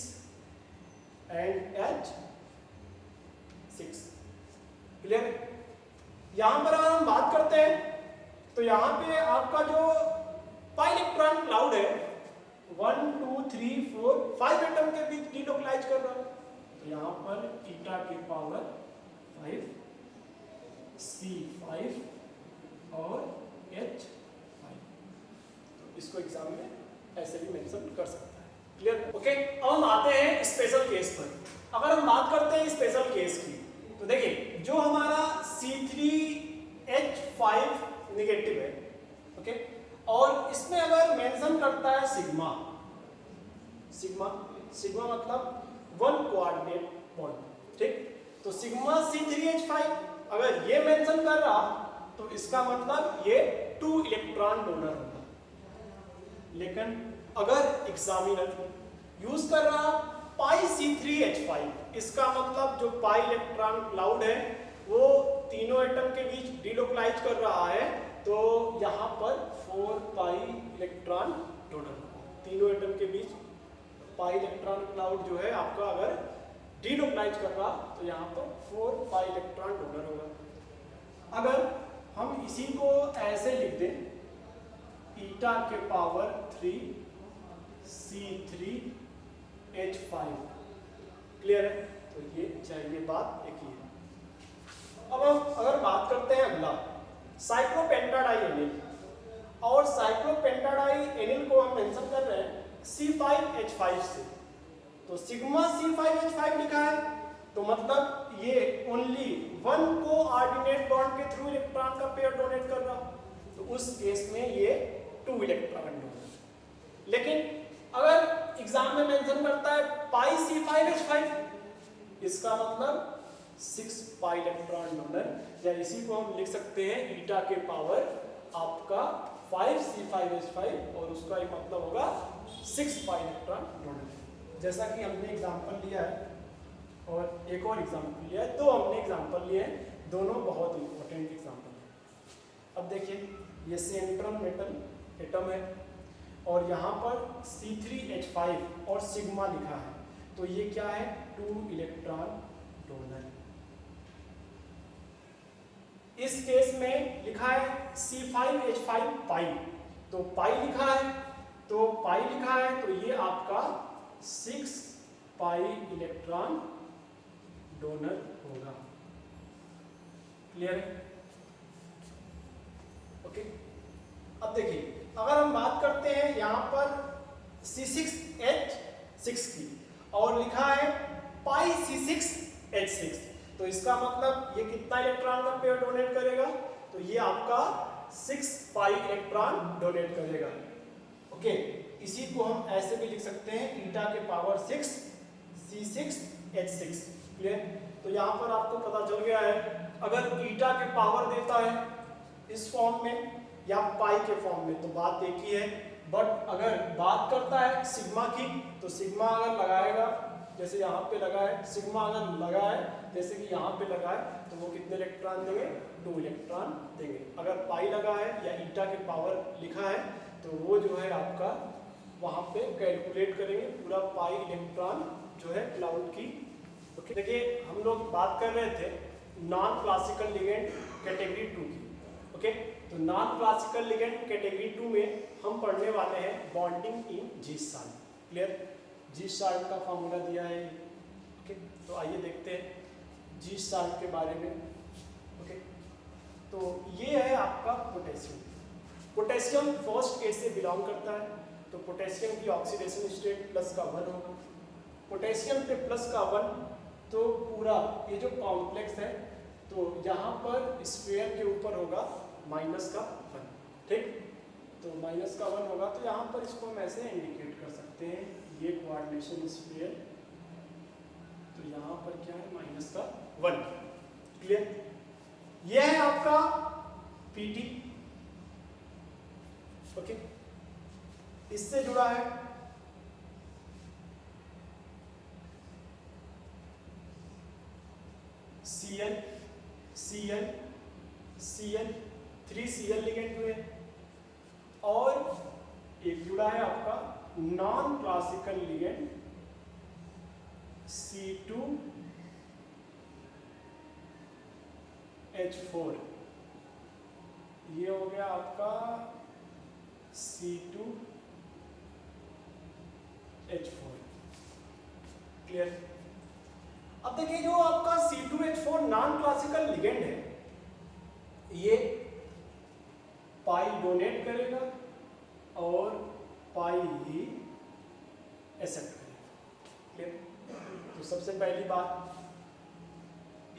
and H6। Clear? यहां पर अगर हम बात करते हैं तो यहां पे आपका जो पाई इलेक्ट्रॉन क्लाउड है 1, 2, 3, 4, 5 एटम के बीच डीलोकलाइज कर रहा है, तो यहां पर ईटा की पावर 5, C5 और H5। तो इसको एग्जाम में ऐसे भी मेंशन कर सकता है। क्लियर? ओके, अब हम आते हैं स्पेशल केस पर। अगर हम बात करते हैं स्पेशल केस की, तो देखिए जो हमारा C3H5 नेगेटिव है, ओके, और इसमें अगर मेंशन करता है सिग्मा, सिग्मा मतलब 1 कोऑर्डिनेट बॉन्ड, ठीक, तो सिग्मा C3H5 अगर ये मेंशन कर रहा तो इसका मतलब ये 2 इलेक्ट्रॉन डोनर होगा। लेकिन अगर एग्जामिनर यूज कर रहा पाई C3H5, इसका मतलब जो पाई इलेक्ट्रॉन क्लाउड है वो तीनों एटम के बीच डिलोकलाइज कर रहा है, तो यहाँ पर 4 पाई इलेक्ट्रॉन डोनर, तीनों एटम के बीच पाई इलेक्ट्रॉन क्लाउड जो है आपका अगर डिलोकलाइज कर रहा तो यहाँ पर 4 पाई इलेक्ट्रॉन डोनर होगा। अगर हम इसी को ऐसे लिख दें ईटा के पावर 3 C3H5, क्लियर है? तो ये चाहिए बात एक ही है। अब हम अगर बात करते हैं अगला साइक्लोपेंटाडाइएनिल, और साइक्लोपेंटाडाइएनिल को हम मेंशन कर रहे हैं C5H5 से, तो सिग्मा C5H5 लिखा है तो मतलब ये ओनली 1 कोऑर्डिनेट बॉन्ड के थ्रू इलेक्ट्रॉन का पेयर डोनेट कर रहा, तो उस केस में ये 2 इलेक्ट्रॉन डोनर। लेकिन अगर एग्जाम में मेंशन करता है पाई C5H5, इसका मतलब 6 पाई इलेक्ट्रॉन डोनर, या इसी को हम लिख सकते हैं ईटा के पावर आपका 5 C5H5 और उसका एक मतलब होगा 6 पाई इलेक्ट्रॉन डोनर। जैसा कि हमने एग्जांपल लिया है और एक और एग्जांपल लिया है, तो हमने एग्जांपल लिए हैं, दोनों बहुत इंपॉर्टेंट एग्जांपल हैं। अब देखिए ये सेंट्रल मेटल एटम है और यहाँ पर C3H5 और सिग्मा लिखा है, तो ये क्या है 2 इलेक्ट्रॉन डोनर। इस केस में लिखा है C5H5 पाई, तो पाई लिखा है, तो पाई लिखा है तो ये आपका 6 पाई इलेक्ट्रॉन डोनर होगा, क्लियर है? ओके, अब देखिए अगर हम बात करते हैं यहाँ पर C6H6 की और लिखा है पाई C6H6, तो इसका मतलब ये कितना इलेक्ट्रॉन का पेयर डोनेट करेगा, तो ये आपका 6 पाई इलेक्ट्रॉन डोनेट करेगा। ओके, इसी को हम ऐसे भी लिख सकते हैं ईटा के पावर 6 C6H6, क्लियर? तो यहाँ पर आपको पता चल गया है अगर ईटा के पावर देता है इस फॉर्म में या पाई के फॉर्म में तो बात एक ही है, बट अगर बात करता है सिग्मा की, तो सिग्मा अगर लगाएगा जैसे यहाँ पे लगा है, सिग्मा अगर लगा है जैसे कि यहाँ पे लगा है, तो वो कितने इलेक्ट्रॉन देंगे 2 इलेक्ट्रॉन देंगे। अगर पाई लगा है या ईटा के पावर लिखा है तो वो जो है आपका वहाँ पे कैलकुलेट करेंगे पूरा पाई इलेक्ट्रॉन जो है क्लाउड की। ओके, देखिए हम लोग बात कर रहे थे नॉन क्लासिकल लिगेंड कैटेगरी 2 की। ओके, तो नॉन क्लासिकल लिगेंड कैटेगरी 2 में हम पढ़ने वाले हैं bonding in G salt, clear? G salt का फॉर्मूला दिया है। ओके, तो आइए देखते हैं जी साल्ट के बारे में। ओके, तो ये है आपका पोटेशियम। पोटेशियम फर्स्ट केस से बिलोंग करता है, तो पोटेशियम की ऑक्सीडेशन स्टेट प्लस का 1 होगा। पोटेशियम पे प्लस का 1, तो पूरा ये जो कॉम्प्लेक्स है तो यहाँ पर स्फीयर के ऊपर होगा माइनस का 1, ठीक? तो माइनस का 1 होगा, तो यहाँ पर इसको हम ऐसे इंडिकेट कर सकते हैं, ये कोऑर्डिनेशन स्फीयर, तो यहाँ पर क्या है माइनस का 1, क्लियर? ये है आपका पीटी। ओके, इससे जुड़ा है Cl, Cl, Cl, 3 Cl ligand हुए, और एक जुड़ा है आपका नॉन क्लासिकल लिगेंड C2H4, ये हो गया आपका C2H4, क्लियर? अब देखिए जो आपका C2H4 नॉन क्लासिकल लिगेंड है, ये पाई डोनेट करेगा और पाई ही एक्सेप्ट करेगा, क्लियर? तो सबसे पहली बात,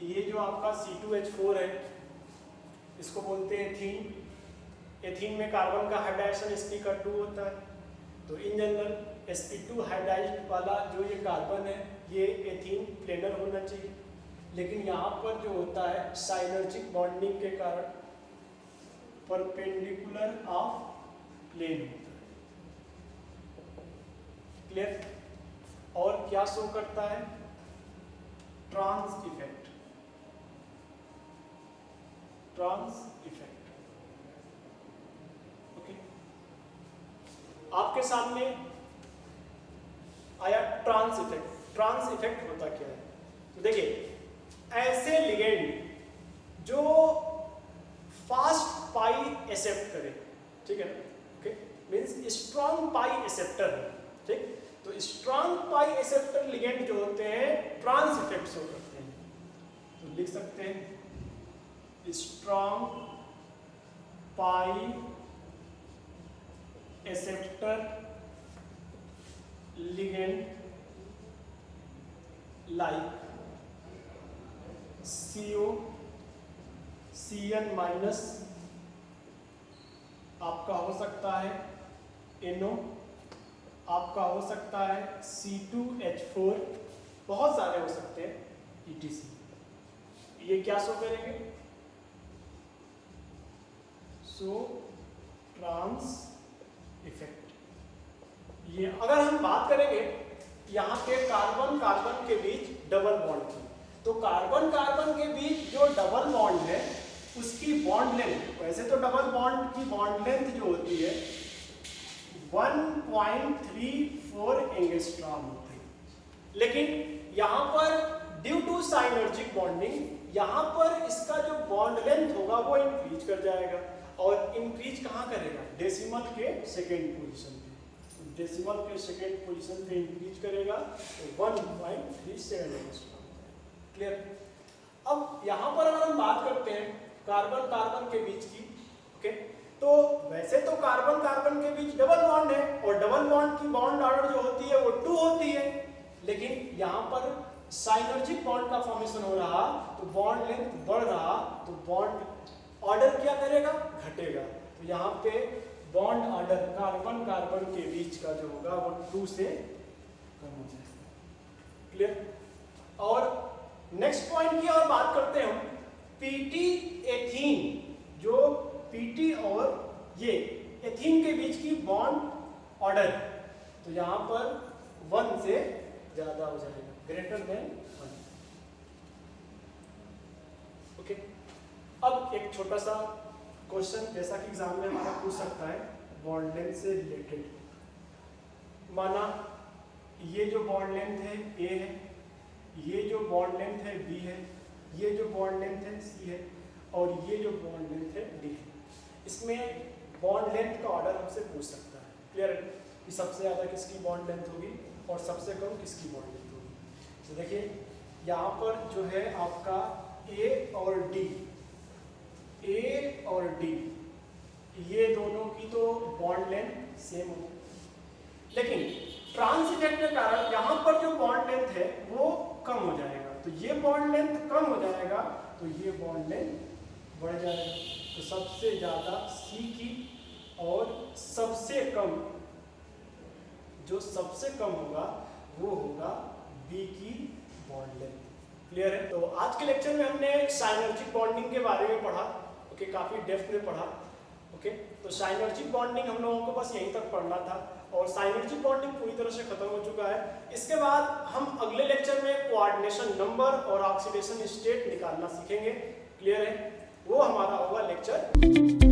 ये जो आपका C2H4 है इसको बोलते हैं एथीन। एथीन में कार्बन का हाइड्राइजेशन sp2 होता है, तो इन जनरल sp2 हाइड्राइज्ड वाला जो ये कार्बन है ये एथीन प्लेनर होना चाहिए, लेकिन यहाँ पर जो होता है साइनर्जिक बॉन्डिंग के कारण परपेंडिकुलर ऑफ प्लेन होता है। क्लियर? और क्या शो करता है? Trans effect. Trans effect. Okay, आपके सामने आया ट्रांस इफेक्ट। ट्रांस इफेक्ट होता क्या है? तो देखिए, ऐसे लिगेंड जो फास्ट पाई एक्सेप्ट करे, ठीक है ना? ओके, मींस स्ट्रॉन्ग पाई एक्सेप्टर है, ठीक? तो स्ट्रॉन्ग पाई एक्सेप्टर लिगेंड जो होते हैं ट्रांस इफेक्ट शो करते हैं। तो लिख सकते हैं स्ट्रॉन्ग पाई acceptor ligand like CO CN minus, आपका हो सकता है NO, आपका हो सकता है C2H4, बहुत सारे हो सकते हैं ETC। ये क्या शो करेंगे? सो ट्रांस इफेक्ट। ये अगर हम बात करेंगे यहाँ पे कार्बन कार्बन के बीच डबल बॉन्ड की, तो कार्बन कार्बन के बीच जो डबल बॉन्ड है उसकी बॉन्ड लेंथ, वैसे तो डबल बॉन्ड की बॉन्ड लेंथ जो होती है 1.34 एंगस्ट्रॉम होती है, लेकिन यहाँ पर ड्यू टू साइनर्जिक बॉन्डिंग यहाँ पर इसका जो बॉन्ड लेंथ होगा वो इंक्रीज कर जाएगा। और इंक्रीज कहाँ करेगा? डेसिमल के सेकेंड पोजीशन पे। तो डेसिमल के सेकेंड पोजीशन पे इंक्रीज करेगा तो 1.37 एंगस्ट्रॉम। क्लियर? अब यहाँ पर अगर हम बात करते हैं कार्बन कार्बन के बीच की, ओके, तो वैसे तो कार्बन कार्बन के बीच डबल बॉन्ड है और डबल बॉन्ड की बॉन्ड ऑर्डर जो होती है वो 2 होती है, लेकिन यहाँ पर साइनर्जिक बॉन्ड का फॉर्मेशन हो रहा तो बॉन्ड लेंथ बढ़ रहा तो बॉन्ड ऑर्डर क्या करेगा? घटेगा। तो यहाँ पे बॉन्ड ऑर्डर कार्बन कार्बन के बीच का जो होगा वो 2 से कम हो जाएगा। क्लियर? और नेक्स्ट पॉइंट की और बात करते हैं हम पीटी एथीन, जो पीटी और ये एथीन के बीच की बॉन्ड ऑर्डर, तो यहाँ पर 1 से ज्यादा हो जाएगा, ग्रेटर देन 1। ओके, अब एक छोटा सा क्वेश्चन जैसा कि एग्जाम में हमारा पूछ सकता है बॉन्ड लेंथ से रिलेटेड। माना ये जो बॉन्ड लेंथ है A है, ये जो बॉन्ड लेंथ है B है, ये जो बॉन्ड लेंथ है C है और ये जो बॉन्ड लेंथ है D है। इसमें बॉन्ड लेंथ का ऑर्डर हमसे पूछ सकता है। क्लियर है कि सबसे ज़्यादा किसकी बॉन्ड लेंथ होगी और सबसे कम किसकी बॉन्ड लेंथ होगी। तो देखिए यहाँ पर जो है आपका A और D, ये दोनों की तो बॉन्ड लेंथ सेम होगी, लेकिन ट्रांस इफेक्ट के कारण यहाँ पर जो बॉन्ड लेंथ है वो कम हो जाएगा। तो ये बॉन्ड लेंथ कम हो जाएगा तो ये बॉन्ड लेंथ बढ़ जाएगा। तो सबसे ज्यादा C की और सबसे कम, जो सबसे कम होगा वो होगा B की बॉन्ड लेंथ। क्लियर है? तो आज के लेक्चर में हमने साइनर्जिक बॉन्डिंग के बारे में पढ़ा। ओके, काफी डेप्थ में पढ़ा। ओके, तो साइनर्जिक बॉन्डिंग हम लोगों को बस यहीं तक पढ़ना था और साइनर्जिक बॉन्डिंग पूरी तरह से खत्म हो चुका है। इसके बाद हम अगले लेक्चर में कोऑर्डिनेशन नंबर और ऑक्सीडेशन स्टेट निकालना सीखेंगे। क्लियर है? वो हमारा होगा लेक्चर